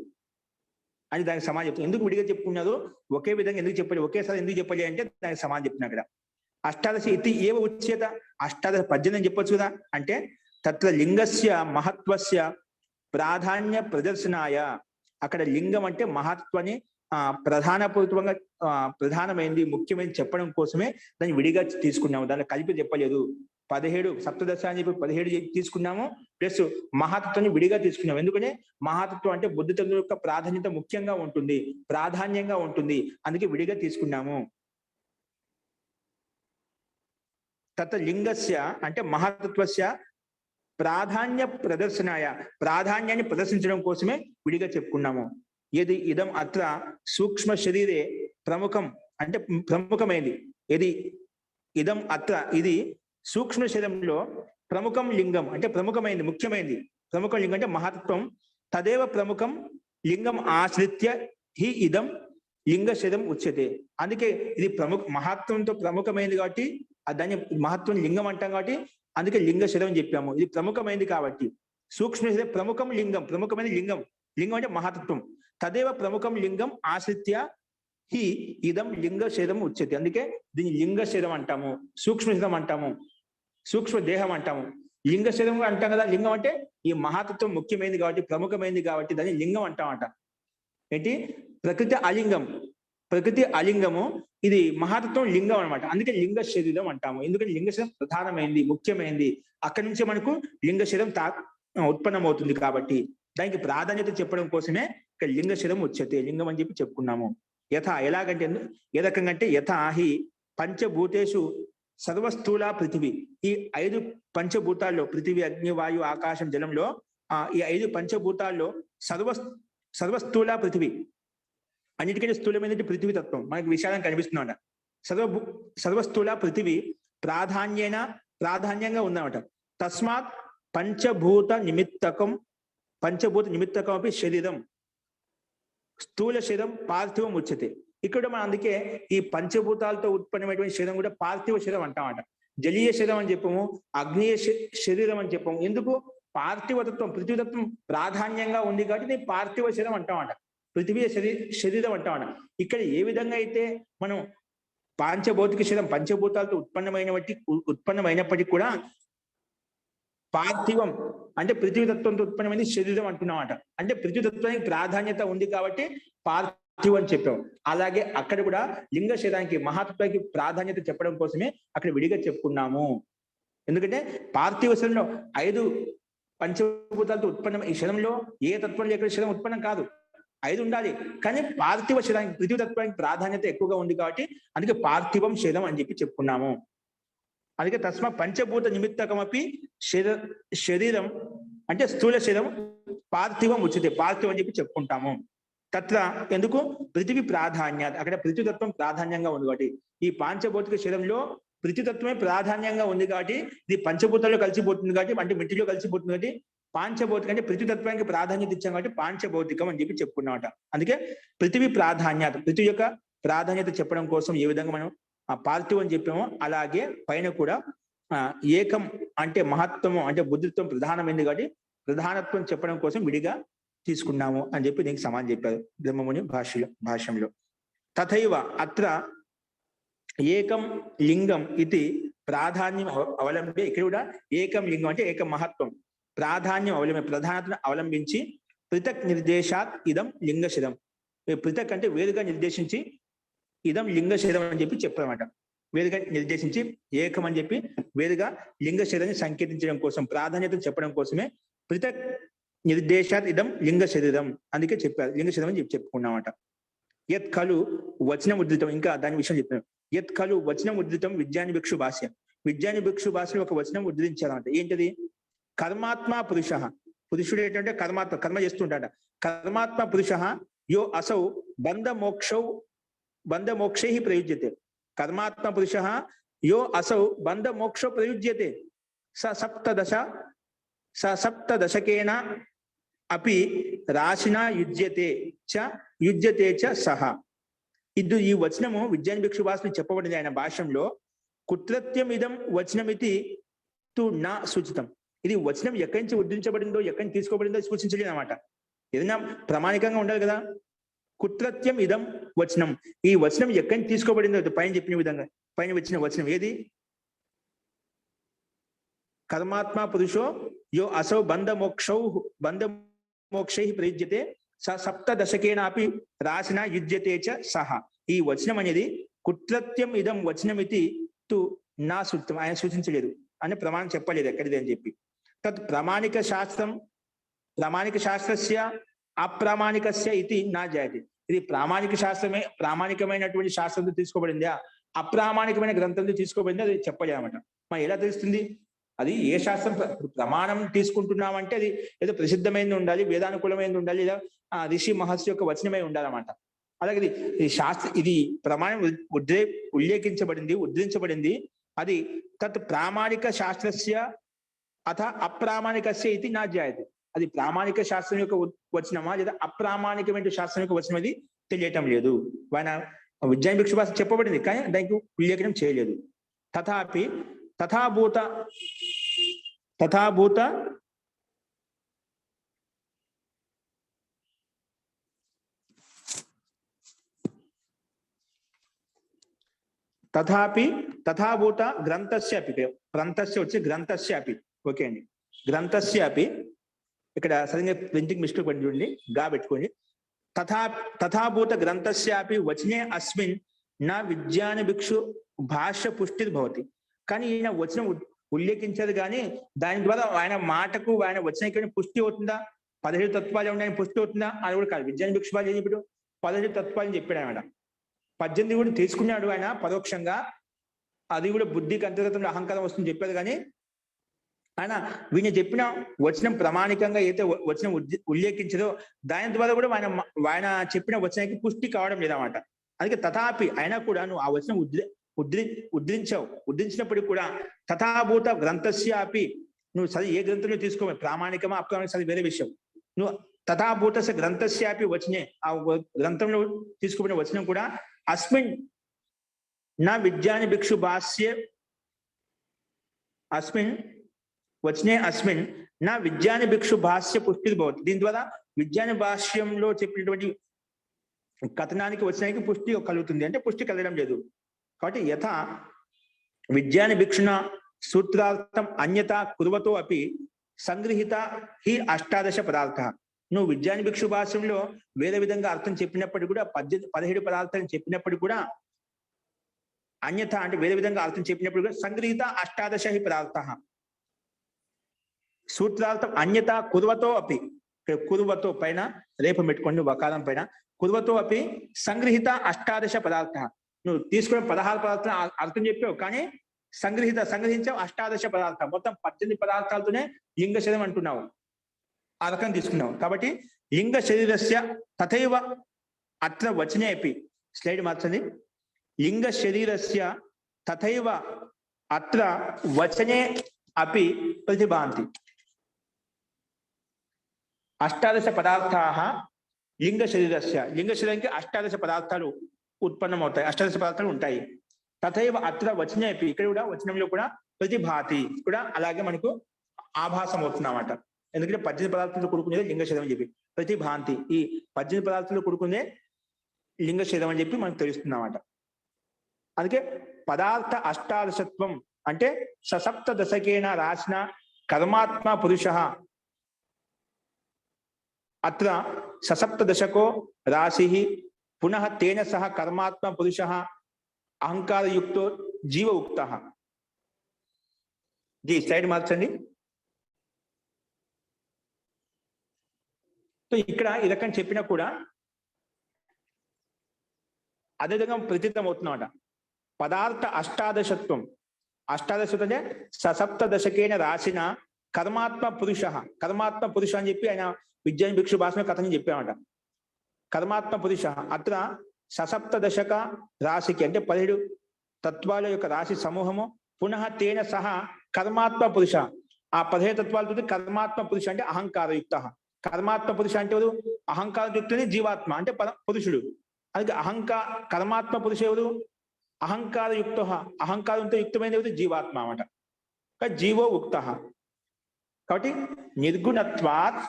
Speaker 1: అని దానికి సమాధానం చెప్తాను. ఎందుకు విడిగా చెప్పుకున్నారు, ఒకే విధంగా ఎందుకు చెప్పాలి, ఒకేసారి ఎందుకు చెప్పాలి అంటే దానికి సమాధానం చెప్తున్నా ఇక్కడ. అష్టాదశ ఇతి ఏవ ఉచ్యత, అష్టాదశ 18 అని చెప్పొచ్చు కదా. అంటే తత్ర లింగస్య మహత్వస్య ప్రాధాన్య ప్రదర్శనాయ, అక్కడ లింగం అంటే మహత్వాన్ని ప్రధానమైంది ముఖ్యమైనది చెప్పడం కోసమే దాన్ని విడిగా తీసుకున్నాము, దాన్ని కలిపి చెప్పలేదు. 17 సప్తదశ అని చెప్పి 17 తీసుకున్నాము, ప్లస్ మహాతత్వాన్ని విడిగా తీసుకున్నాము. ఎందుకంటే మహాతత్వం అంటే బుద్ధితత్వం యొక్క ప్రాధాన్యత ముఖ్యంగా ఉంటుంది, ప్రాధాన్యంగా ఉంటుంది, అందుకే విడిగా తీసుకున్నాము. తత్ లింగస్య అంటే మహాతత్వస్య ప్రాధాన్య ప్రదర్శనాయ, ప్రాధాన్యాన్ని ప్రదర్శించడం కోసమే విడిగా చెప్పుకున్నాము. ఏది ఇదం అత్ర సూక్ష్మ శరీరే ప్రముఖం అంటే ప్రముఖమైనది. ఏది ఇదం అత్ర ఇది సూక్ష్మ శరీరంలో ప్రముఖం లింగం అంటే ప్రముఖమైనది, ముఖ్యమైనది. ప్రముఖం లింగం అంటే మహత్వం. తదేవ ప్రముఖం లింగం ఆశ్రిత్య హి ఇదం లింగ శరీరం ఉచ్యతే. అందుకే ఇది మహత్వంతో ప్రముఖమైనది కాబట్టి దాన్ని మహత్వం లింగం అంటాం కాబట్టి అందుకే లింగ శరీరం అని చెప్పాము. ఇది ప్రముఖమైనది కాబట్టి సూక్ష్మ శరీరం ప్రముఖం లింగం, ప్రముఖమైన లింగం. లింగం అంటే మహత్వం. తదేవ ప్రముఖం లింగం ఆశ్రిత్య హి ఇదం లింగ శరీరం ఉచ్యతే. అందుకే దీన్ని లింగ శరీరం అంటాము, సూక్ష్మ శరీరం అంటాము, సూక్ష్మ దేహం అంటాము. లింగ శరీరం అంటాం కదా. లింగం అంటే ఈ మహాతత్వం ముఖ్యమైనది కాబట్టి, ప్రముఖమైనది కాబట్టి దాన్ని లింగం అంటామంట. ఏంటి? ప్రకృతి అలింగం, ప్రకృతి అలింగము, ఇది మహాతత్వం లింగం అనమాట. అందుకే లింగ శరీరం అంటాము. ఎందుకంటే లింగ శరీరం ప్రధానమైంది, ముఖ్యమైనది. అక్కడి నుంచి మనకు లింగ శరీరం ఉత్పన్నమవుతుంది కాబట్టి దానికి ప్రాధాన్యత చెప్పడం కోసమే ఇక్కడ లింగ శరీరం ఉచ్యతే, లింగం అని చెప్పి చెప్పుకున్నాము. ఎలాగంటే ఏ రకంగా అంటే యథాహి పంచభూతేషు సర్వస్థూల పృథివీ. ఈ 5 పంచభూతాల్లో పృథివీ, అగ్ని, వాయు, ఆకాశం, జలంలో ఈ 5 పంచభూతాల్లో సర్వస్థూల పృథివీ, అన్నిటికంటే స్థూలమైనది పృథివీ తత్వం మనకి విశాలం కనిపిస్తుందన్నమాట. సర్వస్థూల పృథివీ ప్రాధాన్యంగా ఉందన్నమాట. తస్మాత్ పంచభూత నిమిత్తకం అపి శరీరం స్థూల శరీరం పార్థివం ఉచ్యతే. ఇక్కడ మనం అందుకే ఈ పంచభూతాలతో ఉత్పన్నమైనటువంటి శరీరం కూడా పార్థివ శరీరం అంటామట. జలీయ శరీరం అని చెప్పము, అగ్నియ శరీరం అని చెప్పము. ఎందుకు? పార్థివతత్వం, పృథ్వీతత్వం ప్రాధాన్యంగా ఉంది కాబట్టి నేను పార్థివ శరీరం అంటామట, పృథివీ శరీరం అంటామట. ఇక్కడ ఏ విధంగా అయితే మనం పాంచభౌతిక శరీరం పంచభూతాలతో ఉత్పన్నమైనప్పటికీ కూడా పార్థివం అంటే పృథ్వీతత్వంతో ఉత్పన్నమైంది శరీరం అంటున్నామట. అంటే పృథ్వీతత్వానికి ప్రాధాన్యత ఉంది కాబట్టి పార్థివం అని చెప్పాం. అలాగే అక్కడ కూడా లింగ శరీరానికి మహాతత్వానికి ప్రాధాన్యత చెప్పడం కోసమే అక్కడ విడిగా చెప్పుకున్నాము. ఎందుకంటే పార్థివ శరీరంలో 5 పంచభూతాలతో ఉత్పన్నం, ఈ శరీరంలో ఏ తత్వం లేక శరీరం ఉత్పన్నం కాదు, 5 ఉండాలి. కానీ పార్థివ శరీరానికి పృథ్వీతత్వానికి ప్రాధాన్యత ఎక్కువగా ఉంది కాబట్టి అందుకే పార్థివం శరీరం అని చెప్పి చెప్పుకున్నాము. అందుకే తస్మా పంచభూత నిమిత్తకమపి శరీరం అంటే స్థూల శరీరం పార్థివం ఉచితే, పార్థివం అని చెప్పి చెప్పుకుంటాము. తత్ర ఎందుకు? పృథివీ ప్రాధాన్యాత్, అక్కడ పృథ్వీతత్వం ప్రాధాన్యంగా ఉంది కాబట్టి ఈ పాంచభౌతిక శరీరంలో పృథ్వీతత్వమే ప్రాధాన్యంగా ఉంది కాబట్టి ఇది పంచభూతాల్లో కలిసిపోతుంది కాబట్టి, అంటే మిట్టిలో కలిసిపోతుంది కాబట్టి పాంచభౌతిక అంటే పృథ్వీతత్వానికి ప్రాధాన్యత ఇచ్చాం కాబట్టి పాంచభౌతికం అని చెప్పి చెప్పుకున్నామట. అందుకే పృథివీ ప్రాధాన్యత, పృథ్వీ యొక్క ప్రాధాన్యత చెప్పడం కోసం ఏ విధంగా మనం పార్థివం అని చెప్పామో అలాగే పైన కూడా ఏకం అంటే మహత్వము అంటే బుద్ధిత్వం ప్రధానమైంది కాబట్టి ప్రధానత్వం చెప్పడం కోసం విడిగా తీసుకున్నాము అని చెప్పి దీనికి సమానం చెప్పారు బ్రహ్మముని భాష్యంలో. తథైవ అత్ర ఏకం లింగం ఇది ప్రాధాన్యం అవలంబి, ఇక్కడ కూడా ఏకం లింగం అంటే ఏకం మహత్వం ప్రాధాన్యం ప్రధానతను అవలంబించి పృథక్ నిర్దేశాత్ ఇదం లింగ శరీరం. పృథక్ అంటే వేరుగా నిర్దేశించి ఇదం లింగ శరీరం అని చెప్పి చెప్పారన్నమాట. వేరుగా నిర్దేశించి ఏకం అని చెప్పి వేరుగా లింగ శరీరాన్ని సంకేతించడం కోసం, ప్రాధాన్యతను చెప్పడం కోసమే పృథక్ నిర్దేశాత్ ఇదం లింగ శరీరం అందుకే చెప్పారు, లింగ శరీరం అని చెప్పి చెప్పుకున్నామట. యత్ ఖలు వచనం ఉద్ధృతం, ఇంకా దాని విషయం చెప్పాను. యత్ ఖలు వచనం ఉద్ధృతం విజ్ఞాని భిక్షు భాష్యం. విజ్ఞాని భిక్షు భాషలో ఒక వచనం ఉద్ధరించారంట. ఏంటది? కర్మాత్మ పురుష, పురుషుడు ఏంటంటే కర్మ చేస్తుంటాడ. కర్మాత్మ పురుష యో అసౌ బంధ మోక్షై ప్రయుజ్యతే. కర్మాత్మ పురుష యో అసౌ బంధ మోక్ష ప్రయుజ్యతే సప్తదశకేన అపి రాశినా యుజ్యతే చ సహ. ఇది ఈ వచనము విజ్ఞాన భిక్షు భాషలో చెప్పబడింది ఆయన భాష్యంలో. కుత్రత్యం ఇదం వచనమితి తు నా సూచితం. ఇది వచనం ఎక్కడి నుంచి ఉద్ధరించబడిందో, ఎక్కడి నుంచి తీసుకోబడిందో సూచించలేదు అన్నమాట. ఏదైనా ప్రామాణికంగా ఉండాలి కదా. కుత్రత్యం ఇదం వచనం, ఈ వచనం ఎక్కడి నుంచి తీసుకోబడిందో పైన చెప్పిన విధంగా పైన వచ్చిన వచనం ఏది? కర్మాత్మ పురుషో యో అసౌ బంధ మోక్షై ప్రయుజ్యతే సప్తదశకేనాపి రాసిన యుజ్యతే చ సహ. ఈ వచనం అనేది కుత్రత్యం ఇదం వచనమితి తు నా సూక్తం, ఆయన సూచించలేదు. అని ప్రమాణం చెప్పలేదు ఎక్కడిది అని చెప్పి. తత్ ప్రామాణిక శాస్త్రం ప్రామాణిక శాస్త్రస్య అప్రామాణికస్య ఇది నా జాయతి. ఇది ప్రామాణిక శాస్త్రమే ప్రామాణికమైనటువంటి శాస్త్రంతో తీసుకోబడిందా, అప్రామాణికమైన గ్రంథంతో తీసుకోబడింది అది చెప్పలేదు అనమాట. మరి ఎలా తెలుస్తుంది అది ఏ శాస్త్రం ప్రమాణం తీసుకుంటున్నామంటే అది ఏదో ప్రసిద్ధమైనది ఉండాలి, వేదానుకూలమైనది ఉండాలి, లేదా ఋషి మహర్షి యొక్క వచనమై ఉండాలన్నమాట. అలాగే ఇది శాస్త్ర ఇది ప్రమాణం ఉల్లేఖించబడింది, ఉద్ధరించబడింది. అది తత్ ప్రామాణిక శాస్త్రస్య అథ అప్రామాణికస్య ఇది నా జాయతి. అది ప్రామాణిక శాస్త్రం యొక్క వచనమా లేదా అప్రామాణికమైన శాస్త్రం యొక్క వచనం అది తెలియటం లేదు. ఆయన విజ్ఞాన భిక్షు భాష చెప్పబడింది కానీ దానికి ఉల్లేఖనం చేయలేదు. తథాపి తథాభూత తథాపి తథాభూత గ్రంథస్య అపి, గ్రంథస్య వచ్చి గ్రంథస్య అపి. ఓకే అండి, గ్రంథస్య అపి ఇక్కడ సరిగ్గా ప్రింటింగ్ మిస్టేక్ పడి చూడండి, గా పెట్టుకోండి. తథాభూత గ్రంథస్యాపి వచనే అస్మిన్ నా విజ్ఞాన భిక్షు భాష్య పుష్టి భవతి. కానీ ఈయన వచనం ఉల్లేఖించారు కానీ దాని ద్వారా ఆయన మాటకు ఆయన వచనం పుష్టి అవుతుందా, 17 తత్వాలు ఉన్నాయని పుష్టి అవుతుందా అని కూడా కాదు. విజ్ఞాన భిక్షు భాష ఏం చెప్పాడు, 17 తత్వాలని చెప్పాడు ఆయన. 18 కూడా తీసుకున్నాడు ఆయన పరోక్షంగా, అది కూడా బుద్ధికి అంతర్గతంలో అహంకారం వస్తుంది చెప్పారు కానీ ఆయన వీళ్ళని చెప్పిన వచనం ప్రామాణికంగా అయితే వచనం ఉల్లేఖించదో దాని ద్వారా కూడా ఆయన చెప్పిన వచనానికి పుష్టి కావడం లేదన్నమాట. అందుకే తథాపి అయినా కూడా నువ్వు ఆ వచనం ఉద్ధరించినప్పటికీ కూడా తథాభూత గ్రంథస్య అపి, నువ్వు సరి ఏ గ్రంథంలో తీసుకోవాలి, ప్రామాణికమా అప్రామాణిక సరి వేరే విషయం. నువ్వు తథాభూత గ్రంథస్య అపి వచనే, ఆ గ్రంథంలో తీసుకున్న వచనం కూడా అస్మిన్ నా విజ్ఞాన భిక్షు భాష్య అస్మిన్ వచనే అస్మిన్ నా విజ్ఞాన భిక్షు భాష్య పుష్టి భవతి. దీని ద్వారా విజ్ఞాన భాష్యంలో చెప్పినటువంటి కథనానికి వచనానికి పుష్టి కలుగుతుంది, అంటే పుష్టి కలగడం లేదు. కాబట్టి యథా విజ్ఞాన భిక్షున సూత్రార్థం అన్యత కుర్వతో అపి సంగృహీత హి 18 పదార్థ. నువ్వు విజ్ఞాన భిక్షు భాష్యంలో వేరే విధంగా అర్థం చెప్పినప్పటికీ కూడా 17 పదార్థాలు చెప్పినప్పటికీ కూడా అన్యత అంటే వేరే విధంగా అర్థం చెప్పినప్పుడు కూడా సంగృహీత 18 హి పదార్థ. సూత్రార్థం అన్యత కుర్వతో అపి, కుర్వతో పైన రేపం పెట్టుకోండి వకారం పైన, కుర్వతో అపి సంగృహీత 18 పదార్థ. నువ్వు తీసుకున్న 16 పదార్థాలు అర్థం చెప్పావు కానీ సంగ్రహించావు 18 పదార్థాలు, మొత్తం 18 పదార్థాలతోనే లింగ శరీరం అంటున్నావు, ఆ రకం తీసుకున్నావు. కాబట్టి లింగ శరీరస్య తథైవ అత్ర వచనే అపి, స్లైడ్ మార్చండి, లింగ శరీరస్య తథైవ అత్ర వచనే అపి ప్రతిభాంతి. 18 పదార్థాః లింగ శరీరస్య, లింగ శరీరానికి 18 పదార్థాలు ఉత్పన్నమవుతాయి, 18 పదార్థాలు ఉంటాయి. తథైవ అత్ర వచనే అపి, ఇక్కడ కూడా వచనంలో కూడా ప్రతిభాతి కూడా అలాగే మనకు ఆభాసం అవుతుందన్నమాట. ఎందుకంటే 18 పదార్థాలతో కూడుకునేది లింగ శరీరం అని చెప్పి, ప్రతిభాంతి ఈ 18 పదార్థాలతో కూడుకునే లింగ శరీరం అని చెప్పి మనకు తెలుస్తుంది అన్నమాట. అందుకే పదార్థ అష్టాదశత్వం అంటే ససప్త దశకేన రాసిన కర్మాత్మ పురుష, అత్ర ససప్త దశకో రాశి పునః తేన సహ కర్మాత్మ పురుష అహంకారయుక్తో జీవ ఉక్త. జీ స్లైడ్ మార్చండి. సో ఇక్కడ ఈ రకం చెప్పినా కూడా అదేవిధంగా ప్రతీతం అవుతున్నమాట. పదార్థ అష్టాదశత్వం, అష్టాదశత్వం అంటే ససప్త దశకేన రాసిన కర్మాత్మ పురుష, కర్మాత్మ పురుష అని చెప్పి ఆయన విజ్ఞాన భిక్షు భాషలో కథని చెప్పామట. కర్మాత్మ పురుష అత్ర ససప్త దశక రాశికి అంటే 17 తత్వాల యొక్క రాశి సమూహము, పునః తేన సహ కర్మాత్మ పురుష, ఆ 17 తత్వాలతో కర్మాత్మ పురుష అంటే అహంకారయుక్త. కర్మాత్మ పురుష అంటే ఎవరు, అహంకారయుక్తుని జీవాత్మ అంటే పురుషుడు. అందుకే కర్మాత్మ పురుష ఎవరు, అహంకారయుక్త, అహంకారంతో యుక్తమైన ఎవరు, జీవాత్మ అన్నమాట. జీవో ఉక్త. కాబట్టి నిర్గుణత్వాత్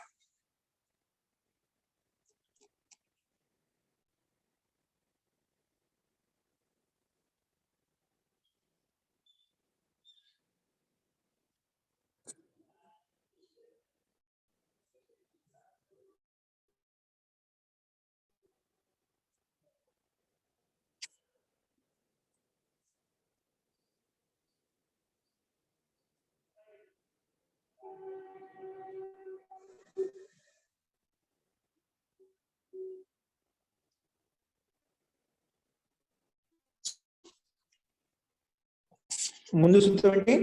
Speaker 1: ముందు సూత్రం ఏంటి?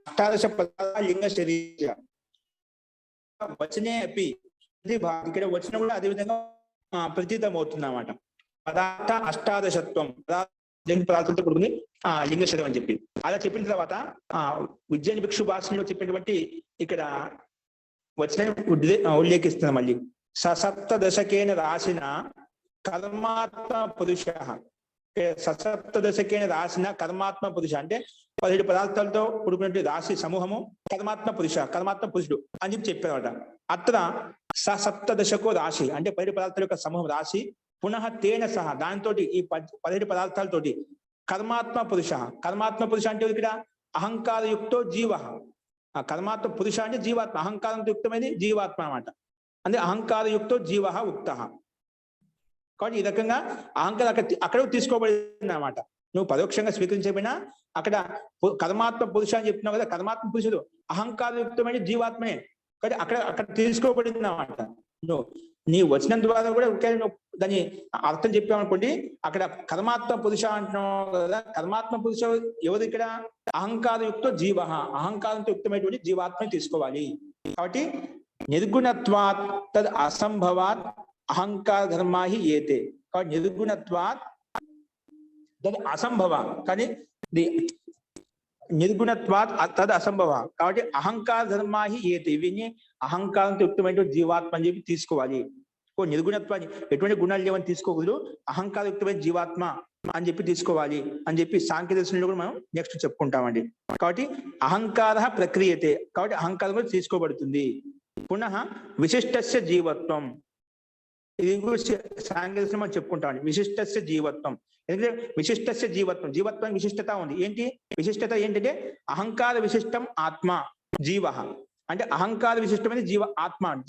Speaker 1: అష్టాదశ పదార్థ లింగ శరీర వచనే అపి, ఇక్కడ వచ్చిన కూడా అదే విధంగా ప్రతీతం అవుతుంది అన్నమాట. పదార్థ అష్టాదశత్వం, పదార్థంతో కూడుకుని లింగ శరీరం అని చెప్పి అలా చెప్పిన తర్వాత ఉజ్జయిని భిక్షు భాషలో చెప్పినటువంటి ఇక్కడ వచ్చిన ఉల్లేఖిస్తున్నా మళ్ళీ. ససప్తదశకేన రాసిన కర్మాత్మ పురుష, ససప్తదశకేన రాసిన కర్మాత్మ పురుష అంటే 17 పదార్థాలతో కూడుకున్నటువంటి రాశి సమూహము కర్మాత్మ పురుష, కర్మాత్మ పురుషుడు అని చెప్పి చెప్పారన్నమాట. అత్ర సప్తదశకో రాశి అంటే 17 పదార్థాల యొక్క సమూహం రాశి, పునః తేన సహా దానితో ఈ 17 పదార్థాలతోటి కర్మాత్మ పురుష, కర్మాత్మ పురుష అంటే ఇక్కడ అహంకారయుక్తో జీవ, కర్మాత్మ పురుష అంటే జీవాత్మ, అహంకారంతో యుక్తమైనది జీవాత్మ అన్నమాట. అంటే అహంకారయుక్తో జీవ ఉక్త. కాబట్టి ఈ రకంగా అహంకారం అక్కడ తీసుకోబడింది అన్నమాట. నువ్వు పరోక్షంగా స్వీకరించబడినా అక్కడ కర్మాత్మ పురుష అని చెప్తున్నావు కదా, కర్మాత్మ పురుషుడు అహంకారయుక్తమైన జీవాత్మనే, కాబట్టి అక్కడ తీసుకోబడింది అన్నమాట. నువ్వు నీ వచనం ద్వారా కూడా దాన్ని అర్థం చెప్పామనుకోండి, అక్కడ కర్మాత్మ పురుష అంటున్నావు కదా, కర్మాత్మ పురుష ఎవరు ఇక్కడ? అహంకారయుక్త జీవ, అహంకారంతో యుక్తమైనటువంటి జీవాత్మని తీసుకోవాలి. కాబట్టి నిర్గుణత్వాత్ తద్ అసంభవాత్ అహంకార ధర్మా హి ఏతే. కాబట్టి నిర్గుణత్వాత్ తద్ అసంభవ, కానీ నిర్గుణత్వాత్ తద్ అసంభవ, కాబట్టి అహంకార ధర్మా హి ఏతే, ఇవన్నీ అహంకారంతో యుక్తమైనటువంటి జీవాత్మ అని చెప్పి తీసుకోవాలి. నిర్గుణత్వాన్ని ఎటువంటి గుణాలు లేవని తీసుకోకూడదు, అహంకారయుక్తమైన జీవాత్మ అని చెప్పి తీసుకోవాలి అని చెప్పి సాంఖ్య దర్శనంలో కూడా మనం నెక్స్ట్ చెప్పుకుంటామండి. కాబట్టి అహంకార ప్రక్రియతే, కాబట్టి అహంకారం కూడా తీసుకోబడుతుంది. పునః విశిష్టస్య జీవత్వం, ఇది సాంఖ్య దర్శనం మనం చెప్పుకుంటామండి. విశిష్టస్య జీవత్వం, ఎందుకంటే విశిష్టస్య జీవత్వం, జీవత్వం విశిష్టత ఉంది. ఏంటి విశిష్టత? ఏంటంటే అహంకార విశిష్టం ఆత్మ జీవ, అంటే అహంకార విశిష్టమైన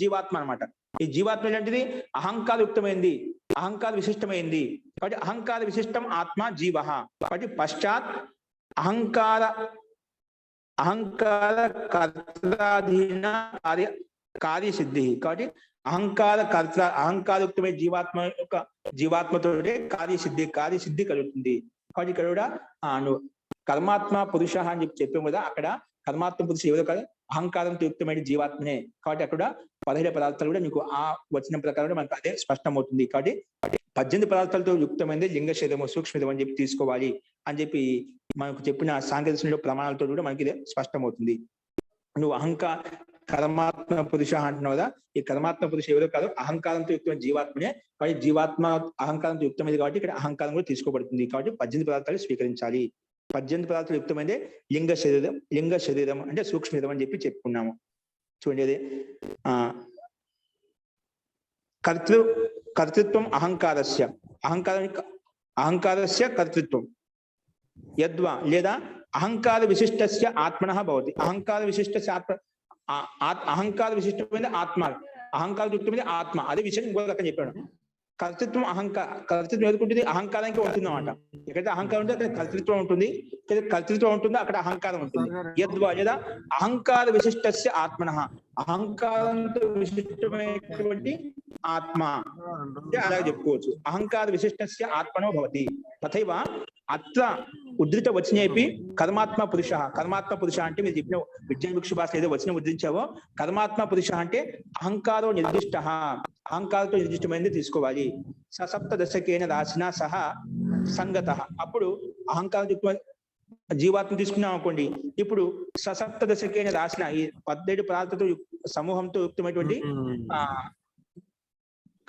Speaker 1: జీవాత్మ అనమాట. ఈ జీవాత్మ ఏంటిది? అహంకారయుక్తమైంది, అహంకార విశిష్టమైంది. కాబట్టి అహంకార విశిష్టం ఆత్మ జీవ. కాబట్టి పశ్చాత్ అహంకార కర్తాధీన కార్యసిద్ధి, కాబట్టి అహంకారయుక్తమైన జీవాత్మతో కార్యసిద్ధి కలుగుతుంది. కాబట్టి ఇక్కడ కూడా కర్మాత్మ పురుష అని చెప్పాము కదా, అక్కడ కర్మాత్మ పురుష ఎవరో కాదు, అహంకారంతో యుక్తమైన జీవాత్మనే. కాబట్టి అక్కడ 17 పదార్థాలు కూడా మీకు ఆ వచనం ప్రకారం మనకు అదే స్పష్టమవుతుంది. కాబట్టి 18 పదార్థాలతో యుక్తమైనది లింగ శరీరము సూక్ష్మం అని చెప్పి తీసుకోవాలి అని చెప్పి మనకు చెప్పిన సాంకేతిక ప్రమాణాలతో కూడా మనకి ఇదే స్పష్టమవుతుంది. నువ్వు కర్మాత్మ పురుష అంటున్నావు కదా, ఈ కర్మాత్మ పురుష ఎవరో కాదు, అహంకారంతో యుక్తమైన జీవాత్మనే. కాబట్టి జీవాత్మ అహంకారంతో యుక్తమైనది కాబట్టి ఇక్కడ అహంకారం కూడా తీసుకోబడుతుంది. కాబట్టి 18 పదార్థాలు స్వీకరించాలి. 18 పదార్థాలు యుక్తమైనదే లింగ శరీరం అంటే సూక్ష్మం అని చెప్పి చెప్పుకున్నాము. చూడండి, కర్తృత్వం అహంకారస్య కర్తృత్వం యద్వా లేదా అహంకార విశిష్టస్య ఆత్మనః భవతి. అహంకార విశిష్టస్య అహంకార విశిష్టమైన ఆత్మ, అహంకారయుక్తమైన ఆత్మ, అదే విషయం ఇంకో రకం చెప్పాడు. కర్తృత్వం కర్తృత్వం ఎదుర్కొంటుంది అహంకారానికి ఉంటుంది అన్నమాట. ఎక్కడైతే అహంకారం ఉంటుంది అక్కడ కర్తృత్వం ఉంటుంది, కర్తృత్వం ఉంటుందో అక్కడ అహంకారం ఉంటుంది. యద్వా లేదా అహంకార విశిష్టస్య ఆత్మనః, అహంకారంతో విశిష్టమైనటువంటి ఆత్మ అంటే అలాగే చెప్పుకోవచ్చు. అహంకార విశిష్టస్య ఆత్మనో భవతి. తథైవ అత్ర ఉద్ధృత వచనేపి కర్మాత్మ పురుష అంటే మీరు చెప్పిన విజ్ఞాన భిక్షు భాష ఏదో వచనం ఉద్ధరించావో, కర్మాత్మ పురుష అంటే అహంకారో నిర్దిష్ట, అహంకారంతో నిర్దిష్టమైనది తీసుకోవాలి. సప్తదశకేన రాసిన సహా సంగత, అప్పుడు అహంకారం జీవాత్మ తీసుకున్నాం అనుకోండి. ఇప్పుడు సప్తదశకేన రాసిన ఈ 17 పదార్థాలతో సమూహంతో యుక్తమైనటువంటి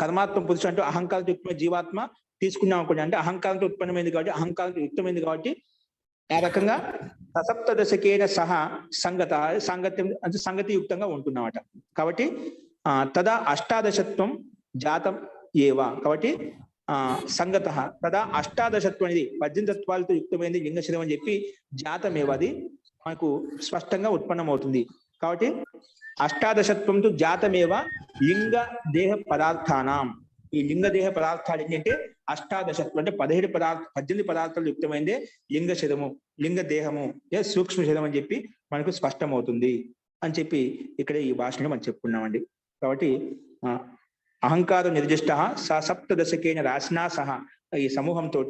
Speaker 1: కర్మాత్మ పురుష అంటే అహంకారంతో యుక్తమైన జీవాత్మ తీసుకున్నాం అనుకోండి. అంటే అహంకారంతో ఉత్పన్నమైంది కాబట్టి, అహంకారంతో యుక్తమైంది కాబట్టి ఆ రకంగా సప్తదశకేన సహా సంగతి యుక్తంగా ఉంటున్నమాట. కాబట్టి తదా అష్టాదశత్వం జాతం ఏవ, కాబట్టి సంగత తదా అష్టాదశత్వం అనేది 18 తత్వాలతో యుక్తమైనది లింగ శరీరం అని చెప్పి జాతమేవది మనకు స్పష్టంగా ఉత్పన్నమవుతుంది. కాబట్టి అష్టాదశత్వంతో జాతమేవ లింగ దేహ పదార్థానాం, ఈ లింగ దేహ పదార్థాలు ఏంటంటే అష్టాదశత్వం, అంటే 18 పదార్థాలు యుక్తమైందే లింగ శరము, లింగ దేహము, సూక్ష్మ శరం అని చెప్పి మనకు స్పష్టమవుతుంది అని చెప్పి ఇక్కడ ఈ భాషలో మనం చెప్పుకున్నామండి. కాబట్టి అహంకార నిర్దిష్ట సప్తదశకేన రాసినా సహా ఈ సమూహంతో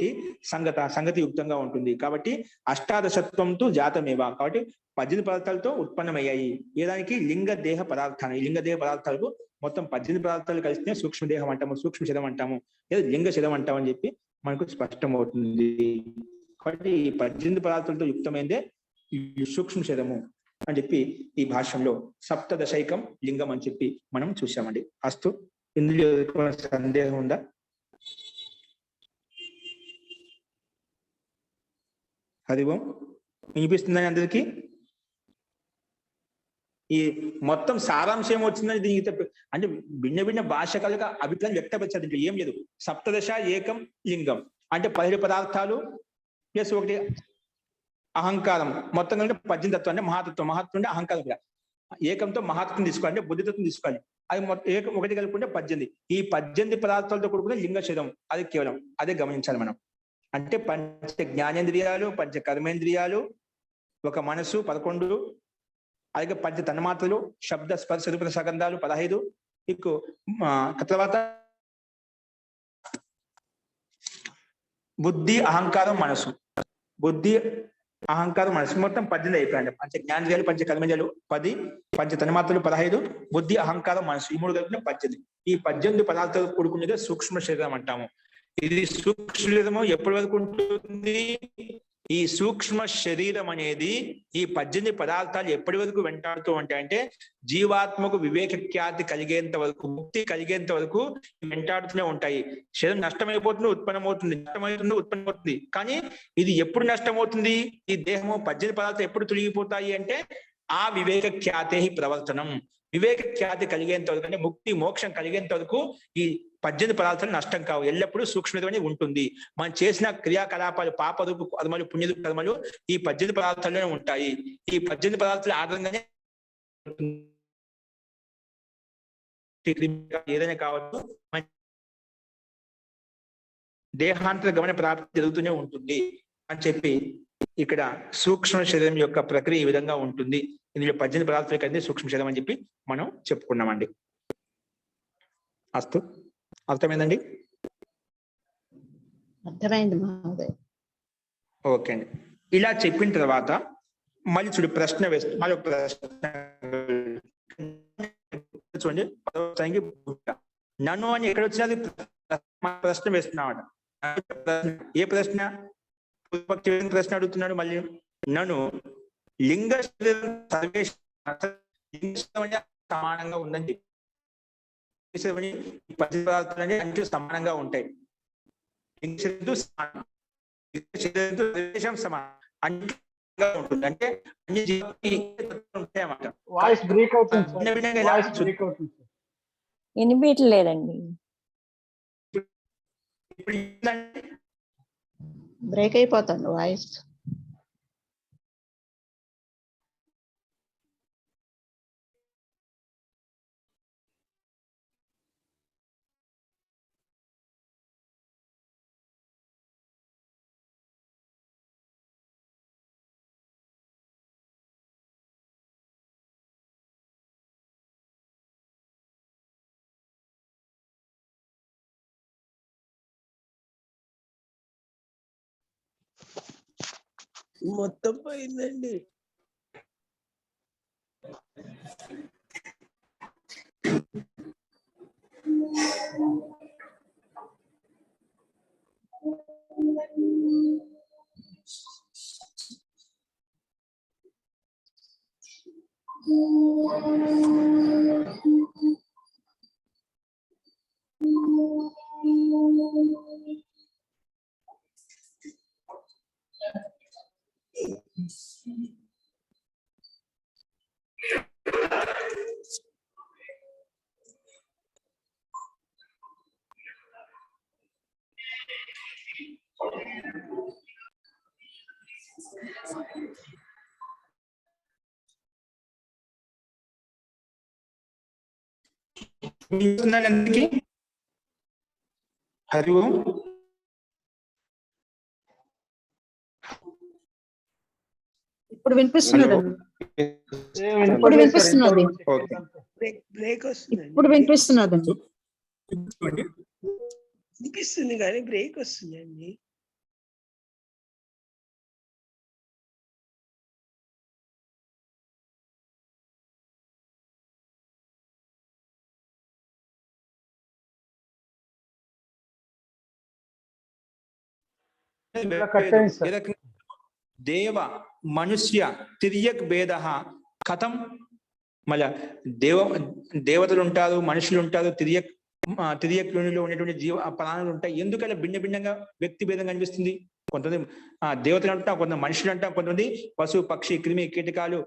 Speaker 1: సంగతి యుక్తంగా ఉంటుంది. కాబట్టి అష్టాదశత్వంతో జాతమేవా, కాబట్టి 18 పదార్థాలతో ఉత్పన్నమయ్యాయి. ఏదానికి లింగ దేహ పదార్థాలు, ఈ లింగ దేహ పదార్థాలకు మొత్తం 18 పదార్థాలు కలిస్తే సూక్ష్మదేహం అంటాము, సూక్ష్మ శరం అంటాము, లేదా లింగ శరం అంటాము అని చెప్పి మనకు స్పష్టమవుతుంది. కాబట్టి ఈ 18 పదార్థాలతో యుక్తమైందే సూక్ష్మ శరము అని చెప్పి ఈ భాష్యంలో సప్తదశైకం లింగం అని చెప్పి మనం చూసామండి. అస్తు, ఇందులో సందేహం ఉందా? హరి ఓం. వినిపిస్తుందని అందరికీ? ఈ మొత్తం సారాంశం ఏమొచ్చిందని దీనికి అంటే భిన్న భిన్న భాషకాలుగా అభిప్రాయం వ్యక్తపరిచారు. దీంట్లో ఏం లేదు. సప్తదశ ఏకం లింగం అంటే 17 పదార్థాలు ప్లస్ ఒకటి అహంకారం, మొత్తం కలిపి 18 తత్వం అంటే మహాతత్వం. మహాతత్వం అంటే అహంకారం కూడా. ఏకంతో మహాతత్వం తీసుకోవాలి, అంటే బుద్ధితత్వం తీసుకోవాలి. అది మొత్తం ఏకం ఒకటి కలుపుకుంటే 18. ఈ 18 పదార్థాలతో కూడుకునే లింగ శరీరం, అది కేవలం అదే గమనించాలి మనం. అంటే పంచ జ్ఞానేంద్రియాలు, పంచ కర్మేంద్రియాలు, ఒక మనసు 11, అలాగే పంచ తన్మాత్రలు, శబ్ద స్పర్శ రూప సగంధాలు 15, ఇకు తర్వాత బుద్ధి అహంకారం మనసు, బుద్ధి అహంకారం మనసు, మొత్తం 18 అయిపోయాయండి. పంచ జ్ఞానేంద్రియాలు, పంచ కర్మేంద్రియాలు 10, పంచ తన్మాత్రలు 15, బుద్ధి అహంకారం మనసు, ఈ 3 కలిపిన 18. ఈ 18 పదార్థాలు కూడుకునేదే సూక్ష్మ శరీరం అంటాము. ఇది సూక్ష్మ శరీరము ఎప్పటి వరకు ఉంటుంది? ఈ సూక్ష్మ శరీరం అనేది ఈ 18 పదార్థాలు ఎప్పటి వరకు వెంటాడుతూ ఉంటాయంటే జీవాత్మకు వివేక ఖ్యాతి కలిగేంత వరకు, ముక్తి కలిగేంత వరకు వెంటాడుతూనే ఉంటాయి. శరీరం నష్టమైపోతుంది, ఉత్పన్నమవుతుంది, నష్టమవుతుంది, ఉత్పన్నమవుతుంది. కానీ ఇది ఎప్పుడు నష్టమవుతుంది? ఈ దేహము 18 పదార్థాలు ఎప్పుడు తొలగిపోతాయి అంటే ఆ వివేక ఖ్యాతే ప్రవర్తనం. వివేక ఖ్యాతి కలిగేంత వరకు, అంటే ముక్తి మోక్షం కలిగేంత వరకు ఈ 18 పదార్థాలు నష్టం కావు, ఎల్లప్పుడూ సూక్ష్మతనే ఉంటుంది. మనం చేసిన క్రియాకలాపాలు, పాపరూపు కర్మలు, పుణ్యరూపు కర్మలు ఈ 18 పదార్థాల్లోనే ఉంటాయి. ఈ 18 పదార్థాల ఆధారంగానే ఏదైనా కావచ్చు, దేహాంతర గమన ప్రాప్తి జరుగుతూనే ఉంటుంది అని చెప్పి ఇక్కడ సూక్ష్మ శరీరం యొక్క ప్రక్రియ ఈ విధంగా ఉంటుంది. ఇందులో 18 పదార్థాలు కలిసి సూక్ష్మ శరీరం అని చెప్పి మనం చెప్పుకున్నామండి. అస్తు, అర్థమైందండి?
Speaker 2: అర్థమైంది మహోదయ.
Speaker 1: ఓకే అండి. ఇలా చెప్పిన తర్వాత మళ్ళీ చూడు ప్రశ్న వేస్తూ మళ్ళీ ఒక ప్రశ్న చూడండి. నన్ను అని ఎక్కడ వచ్చినది ప్రశ్న వేస్తున్నామట. ఏ ప్రశ్న? ప్రశ్న అడుగుతున్నాడు మళ్ళీ. నన్ను లింగ సమానంగా ఉందని చెప్పి 10 పదార్థాలు అంటే సమానంగా ఉంటాయి. ఉంటుంది అంటే అన్ని జీవాలు ఉంటాయి అన్నమాట.
Speaker 3: వాయిస్ బ్రేక్ అవుతుంది,
Speaker 2: వినిపించలేదండి, బ్రేక్ అయిపోతుంది వాయిస్.
Speaker 4: మొత్తం పోయిందండి.
Speaker 1: అందరికీ హరి ఓం.
Speaker 2: ఇప్పుడు వినిపిస్తున్నది. ఇప్పుడు
Speaker 3: వినిపించలేదు సార్,
Speaker 2: వినిపిస్తున్నది.
Speaker 3: ఇంతవరకు
Speaker 1: ఓకే.
Speaker 4: బ్రేక్ వస్తుంది.
Speaker 2: ఇప్పుడు వినిపిస్తున్నదండి.
Speaker 4: వినిపిస్తుంది కానీ బ్రేక్ వస్తుందండి.
Speaker 3: కట్ అయింది సార్.
Speaker 1: దేవ మనుష్య తిర్యక్ భేద కథం. మళ్ళా దేవతలు ఉంటారు, మనుషులు ఉంటారు, తిరియక్ యోనిలో ఉన్నటువంటి ప్రాణులు ఉంటాయి. ఎందుకలా భిన్న భిన్నంగా వ్యక్తి భేదం కనిపిస్తుంది? కొంతమంది దేవతలు అంటాం, కొంతమంది మనుషులు అంటాం, కొంతమంది పశు పక్షి క్రిమి కీటకాలు,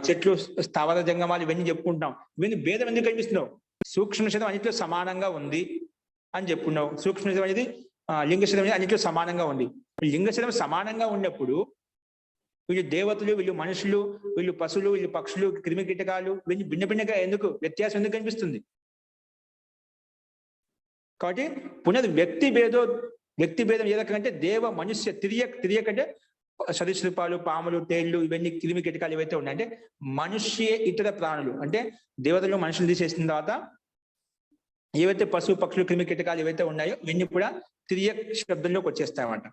Speaker 1: చెట్లు స్థావర జంగమాలు ఇవన్నీ చెప్పుకుంటాం. ఇవన్నీ భేదం ఎందుకు కనిపిస్తున్నావు? సూక్ష్మ శరీరం అన్నింటిలో సమానంగా ఉంది అని చెప్పుకున్నావు. సూక్ష్మ శరీరం అనేది లింగ శరీరం అనేది అన్నింటిలో సమానంగా ఉంది. లింగ శరీరం సమానంగా ఉన్నప్పుడు వీళ్ళు దేవతలు, వీళ్ళు మనుషులు, వీళ్ళు పశువులు, వీళ్ళు పక్షులు, క్రిమి కీటకాలు ఇవన్నీ భిన్న భిన్నగా ఎందుకు వ్యత్యాసం ఎందుకు కనిపిస్తుంది? కాబట్టి పునః వ్యక్తి భేదం ఏ రకంగా దేవ మనుష్య తిరియక్ అంటే సరీసృపాలు, పాములు, తేళ్లు ఇవన్నీ క్రిమి కీటకాలు ఏవైతే ఉన్నాయంటే మనుష్య ఇతర ప్రాణులు అంటే దేవతలు మనుషులు తీసేసిన తర్వాత ఏవైతే పశు పక్షులు క్రిమి కీటకాలు ఏవైతే ఉన్నాయో ఇవన్నీ కూడా తిరియక్ శబ్దంలోకి వచ్చేస్తాయన్నమాట.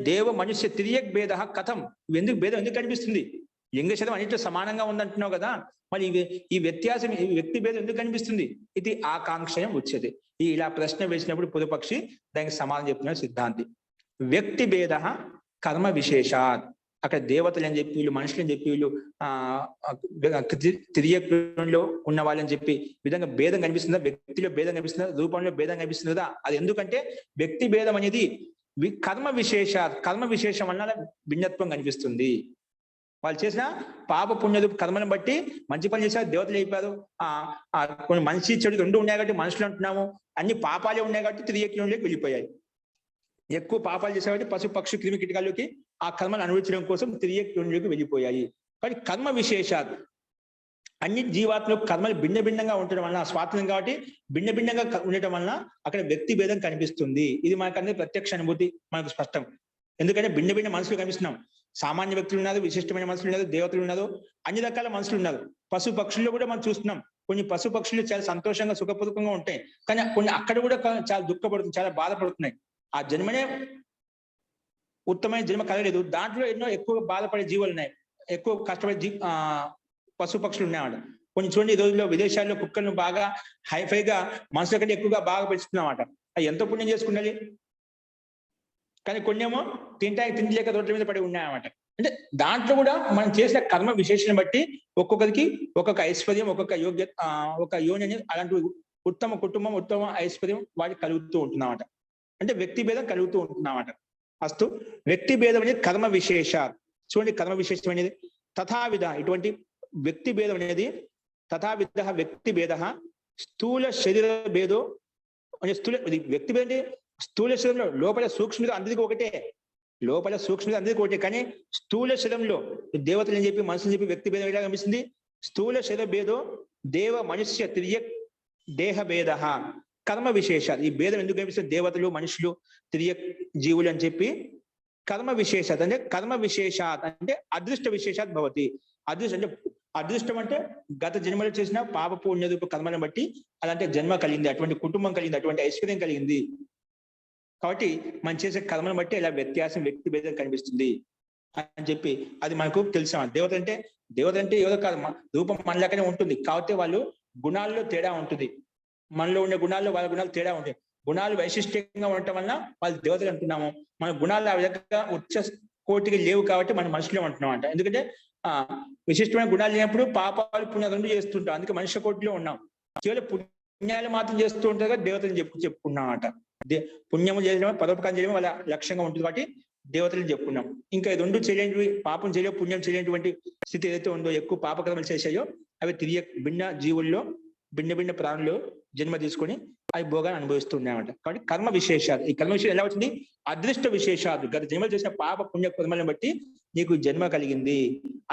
Speaker 1: దేవ మనుష్య తిరియక్ భేద కథం. ఎందుకు భేదం ఎందుకు కనిపిస్తుంది? లింగ శరీరం అన్నింటిలో సమానంగా ఉందంటున్నావు కదా, మరి ఈ వ్యత్యాసం ఈ వ్యక్తి భేదం ఎందుకు కనిపిస్తుంది? ఇది ఆకాంక్షయం వచ్చేది. ఇలా ప్రశ్న వేసినప్పుడు పూర్వపక్షి దానికి సమాధానం చెప్తున్నాడు సిద్ధాంతి. వ్యక్తి భేద కర్మ విశేషాత్. అక్కడ దేవతలు అని చెప్పి వీళ్ళు, మనుషులు అని చెప్పి వీళ్ళు తిరియలో ఉన్న వాళ్ళని చెప్పి విధంగా భేదం కనిపిస్తుందా? వ్యక్తిలో భేదం కనిపిస్తుందా? రూపంలో భేదం కనిపిస్తుందా? అది ఎందుకంటే వ్యక్తి భేదం అనేది కర్మ విశేషం వల్ల భిన్నత్వం కనిపిస్తుంది. వాళ్ళు చేసిన పాప పుణ్యలు కర్మలను బట్టి మంచి పని చేశారు, దేవతలు అయిపోయారు. కొన్ని మంచి చెడు రెండు ఉన్నాయి కాబట్టి మనుషులు అంటున్నాము. అన్ని పాపాలే ఉన్నాయి కాబట్టి తిరియలోకి వెళ్ళిపోయాయి. ఎక్కువ పాపాలు చేశారు కాబట్టి పశు పక్షి క్రిమి కీటకాలకి ఆ కర్మను అనుభవించడం కోసం తిరియలోకి వెళ్ళిపోయాయి. కానీ కర్మ విశేషాలు అన్ని జీవాత్మలకు కర్మలు భిన్న భిన్నంగా ఉండటం వలన స్వాతంత్రం కాబట్టి భిన్న భిన్నంగా ఉండటం వలన అక్కడ వ్యక్తి భేదం కనిపిస్తుంది. ఇది మనకు అనేది ప్రత్యక్ష అనుభూతి, మనకు స్పష్టం. ఎందుకంటే భిన్న భిన్న మనుషులు కనిపిస్తున్నాం. సామాన్య వ్యక్తులు ఉన్నారు, విశిష్టమైన మనుషులు ఉన్నారు, దేవతలు ఉన్నారు, అన్ని రకాల మనుషులు ఉన్నారు. పశు పక్షుల్లో కూడా మనం చూస్తున్నాం. కొన్ని పశు పక్షులు చాలా సంతోషంగా సుఖపూర్వకంగా ఉంటాయి, కానీ కొన్ని అక్కడ కూడా చాలా దుఃఖపడుతుంది, చాలా బాధపడుతున్నాయి. ఆ జన్మనే ఉత్తమైన జన్మ కలగలేదు. దాంట్లో ఎన్నో ఎక్కువ బాధపడే జీవులు ఉన్నాయి, ఎక్కువ కష్టపడే పశు పక్షులు ఉన్నాయన్నమాట. కొన్ని చూడండి, ఈ రోజుల్లో విదేశాల్లో కుక్కలను బాగా హైఫైగా మనుషుల కంటే ఎక్కువగా బాగా పెంచుతున్నమాట. అవి ఎంతో పుణ్యం చేసుకున్నది. కానీ కొన్నేమో తిండి లేక రోడ్ల మీద పడి ఉన్నాయన్నమాట. అంటే దాంట్లో కూడా మనం చేసిన కర్మ విశేషణ బట్టి ఒక్కొక్కరికి ఒక్కొక్క ఐశ్వర్యం, ఒక్కొక్క యోగ్యత, ఒక యోని అనేది అలాంటి ఉత్తమ కుటుంబం, ఉత్తమ ఐశ్వర్యం వాటికి కలుగుతూ ఉంటున్నమాట. అంటే వ్యక్తి భేదం కలుగుతూ ఉంటున్నమాట. అస్తు వ్యక్తి భేదం అనేది కర్మ విశేష. చూడండి, కర్మ విశేషం అనేది తథావిధ. ఇటువంటి వ్యక్తి భేదం అనేది తథావిధ వ్యక్తి భేద స్థూల శరీర భేదో అంటే వ్యక్తి భేదం అంటే స్థూల శరీరంలో లోపల సూక్ష్మత అందరికీ ఒకటే, కానీ స్థూల శరీరంలో దేవతలు అని చెప్పి మనుషులు చెప్పి వ్యక్తి భేదం ఎలా కనిపిస్తుంది? స్థూల శరీర భేదో దేవ మనుష్య తిరియక్ దేహ భేద కర్మ విశేషాలు. ఈ భేదం ఎందుకు కనిపిస్తుంది? దేవతలు, మనుషులు, తిరియక్ జీవులు అని చెప్పి కర్మ విశేషాత్ అంటే కర్మ విశేషాత్ అంటే అదృష్ట విశేషాత్ భవతి. అదృష్టం అంటే గత జన్మలో చేసిన పాప పుణ్య కర్మలను బట్టి అలాంటి జన్మ కలిగింది, అటువంటి కుటుంబం కలిగింది, అటువంటి ఐశ్వర్యం కలిగింది. కాబట్టి మనం చేసే కర్మను బట్టి ఇలా వ్యత్యాసం వ్యక్తి భేదం కనిపిస్తుంది అని చెప్పి అది మనకు తెలిసాం. దేవత అంటే ఏదో కాదు, రూపం మనలాగానే ఉంటుంది, కాకపోతే వాళ్ళు గుణాల్లో తేడా ఉంటుంది. మనలో ఉండే గుణాల్లో వాళ్ళ గుణాలు తేడా ఉంటాయి. గుణాలు వైశిష్ట్యంగా ఉండటం వలన వాళ్ళు దేవతలు అంటున్నాము. మన గుణాలు ఆ విధంగా ఉచ్చ కోటికి లేవు కాబట్టి మనం మనుషులు అంటున్నాం అంట. ఎందుకంటే విశిష్టమైన గుణాలు లేనప్పుడు పాపాలు పుణ్యాలు రెండు చేస్తుంటాం, అందుకే మనుష్య కోటిలో ఉన్నాం. కేవలం పుణ్యాలు మాత్రం చేస్తూ ఉంటారు కదా దేవతలు చెప్పుకున్నాం అంట. పుణ్యము చేయడం, పరోపకారం చేయడం వాళ్ళ లక్ష్యంగా ఉంటుంది కాబట్టి దేవతలను చెప్పుకున్నాం. ఇంకా ఇది రెండు చేయలేనివి, పాపం చేయలేవు, పుణ్యం చేయలేనటువంటి స్థితి ఏదైతే ఉందో, ఎక్కువ పాపకర్మలు చేసాయో అవి తిరిగి భిన్న జీవుల్లో భిన్న ప్రాణులు జన్మ తీసుకొని అవి భోగాన్ని అనుభవిస్తున్నాయన్నమాట. కాబట్టి కర్మ విశేషాలు, ఈ కర్మ విశేషం ఎలా వచ్చింది? అదృష్ట విశేషాలు. గత జన్మలు చేసిన పాప పుణ్య కర్మలను బట్టి నీకు జన్మ కలిగింది.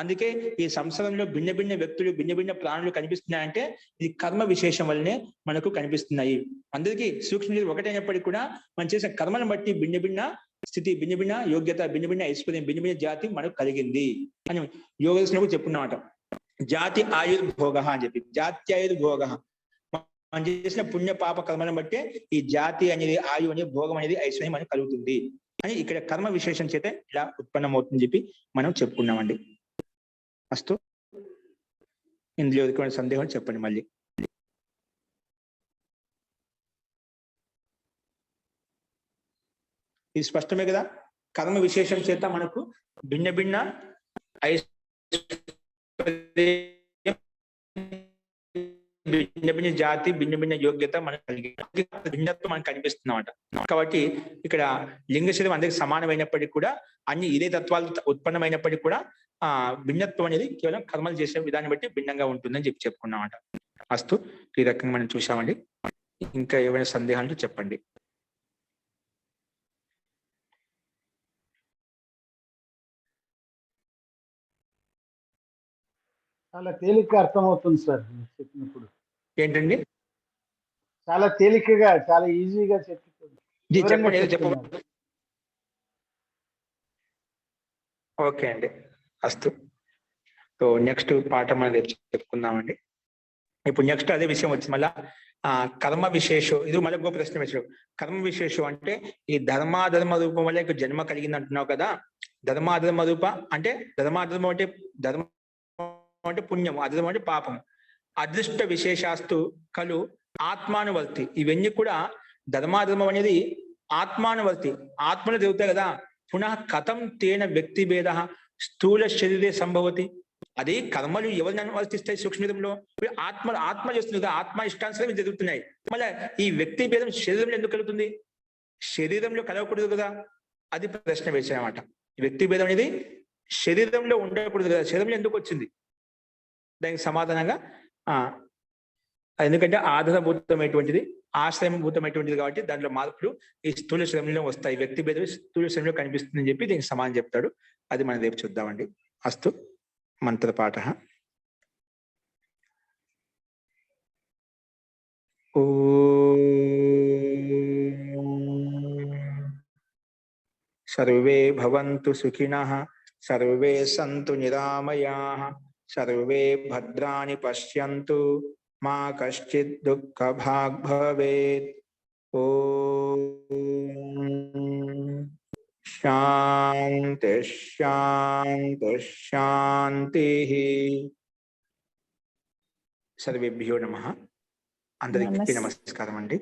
Speaker 1: అందుకే ఈ సంసారంలో భిన్న భిన్న వ్యక్తులు భిన్న భిన్న ప్రాణులు కనిపిస్తున్నాయంటే ఇది కర్మ విశేషం వల్లనే మనకు కనిపిస్తున్నాయి. అందరికీ సూక్ష్మ ఒకటైనప్పటికీ కూడా మనం చేసిన కర్మను బట్టి భిన్న భిన్న స్థితి, భిన్న భిన్న యోగ్యత, భిన్న భిన్న ఐశ్వర్యం, భిన్న భిన్న జాతి మనకు కలిగింది అని యోగ దర్శనంలో చెప్పుకున్నమాట. జాతి ఆయుర్భోగ అని చెప్పి, జాతి ఆయుర్భోగ మనం చేసిన పుణ్య పాప కర్మను బట్టే ఈ జాతి అనేది, ఆయు అనేది, భోగం అనేది, ఐశ్వర్యం మనకు కలుగుతుంది అని ఇక్కడ కర్మ విశేషం చేత ఇలా ఉత్పన్నమవుతుందని చెప్పి మనం చెప్పుకున్నామండి. అస్తు, ఇందులో ఎదుర్కొనే సందేహం చెప్పండి మళ్ళీ. ఇది స్పష్టమే కదా. కర్మ విశేషం చేత మనకు భిన్న భిన్న భిన్న భిన్న జాతి, భిన్న భిన్న యోగ్యత మనకు కలిగి భిన్నత్వం మనకు కనిపిస్తుందన్నమాట. కాబట్టి ఇక్కడ లింగ శరీరం అందరికి సమానమైనప్పటికీ కూడా అన్ని ఇదే తత్వాలు ఉత్పన్నమైనప్పటికీ కూడా భిన్నత్వం అనేది కేవలం కర్మలు చేసే విధాన్ని బట్టి భిన్నంగా ఉంటుందని చెప్పుకున్నామట. అస్తు, ఈ రకంగా మనం చూసామండి. ఇంకా ఏమైనా సందేహాలు చెప్పండి.
Speaker 3: చాలా తేలికగా అర్థమవుతుంది సార్ చెప్పినప్పుడు.
Speaker 1: ఏంటండి?
Speaker 3: చాలా తేలికగా, చాలా ఈజీగా
Speaker 1: చెప్పండి, ఏదో చెప్పండి. ఓకే అండి, అస్తు. సో నెక్స్ట్ పాఠం అనేది చెప్పుకుందామండి. ఇప్పుడు నెక్స్ట్ అదే విషయం వచ్చి మళ్ళా కర్మ విశేషం. ఇది మళ్ళీ గొప్ప ప్రశ్న వేసాడు. కర్మ విశేషం అంటే ఈ ధర్మాధర్మ రూపం వల్ల జన్మ కలిగింది అంటున్నావు కదా. ధర్మాధర్మ రూప అంటే ధర్మాధర్మం అంటే ధర్మం అంటే పుణ్యం, అధర్మం అంటే పాపం. అదృష్ట విశేషాస్తు కలు ఆత్మానువర్తి. ఇవన్నీ కూడా ధర్మాధర్మం అనేది ఆత్మానువర్తి, ఆత్మలో జరుగుతాయి కదా. పునః కథం తేన వ్యక్తి భేద స్థూల శరీరే సంభవతి. అది కర్మలు ఎవరిని అనువర్తిస్తాయి సూక్ష్మలో? ఆత్మ చేస్తుంది కదా, ఆత్మ ఇష్టానుసారం జరుగుతున్నాయి. మళ్ళీ ఈ వ్యక్తి భేదం శరీరంలో ఎందుకు కలుగుతుంది? శరీరంలో కలగకూడదు కదా, అది ప్రశ్న వేసాయన్నమాట. వ్యక్తి భేదం అనేది శరీరంలో ఉండకూడదు కదా, శరీరంలో ఎందుకు వచ్చింది? దానికి సమాధానంగా ఎందుకంటే ఆధారభూతమైనటువంటిది, ఆశ్రయభూతమైనటువంటిది కాబట్టి దాంట్లో మార్పులు ఈ స్థూల శరీరంలో వస్తాయి. వ్యక్తి భేదం స్థూల శరీరంలో కనిపిస్తుందని చెప్పి దీనికి సమాధానం చెప్తాడు. అది మనం రేపు చూద్దామండి. అస్తు, మంత్రపాఠ. సర్వే భవంతు సుఖినః, సర్వే సంతు నిరామయాః, సర్వే భద్రాణి పశ్యంతు, మా కశ్చిత్ దుఃఖభాగ్ భవేత్. ఓం శాంతి శాంతి శాంతి. సర్వేభ్యో నమః. అందరికీ నమస్కారం అండి.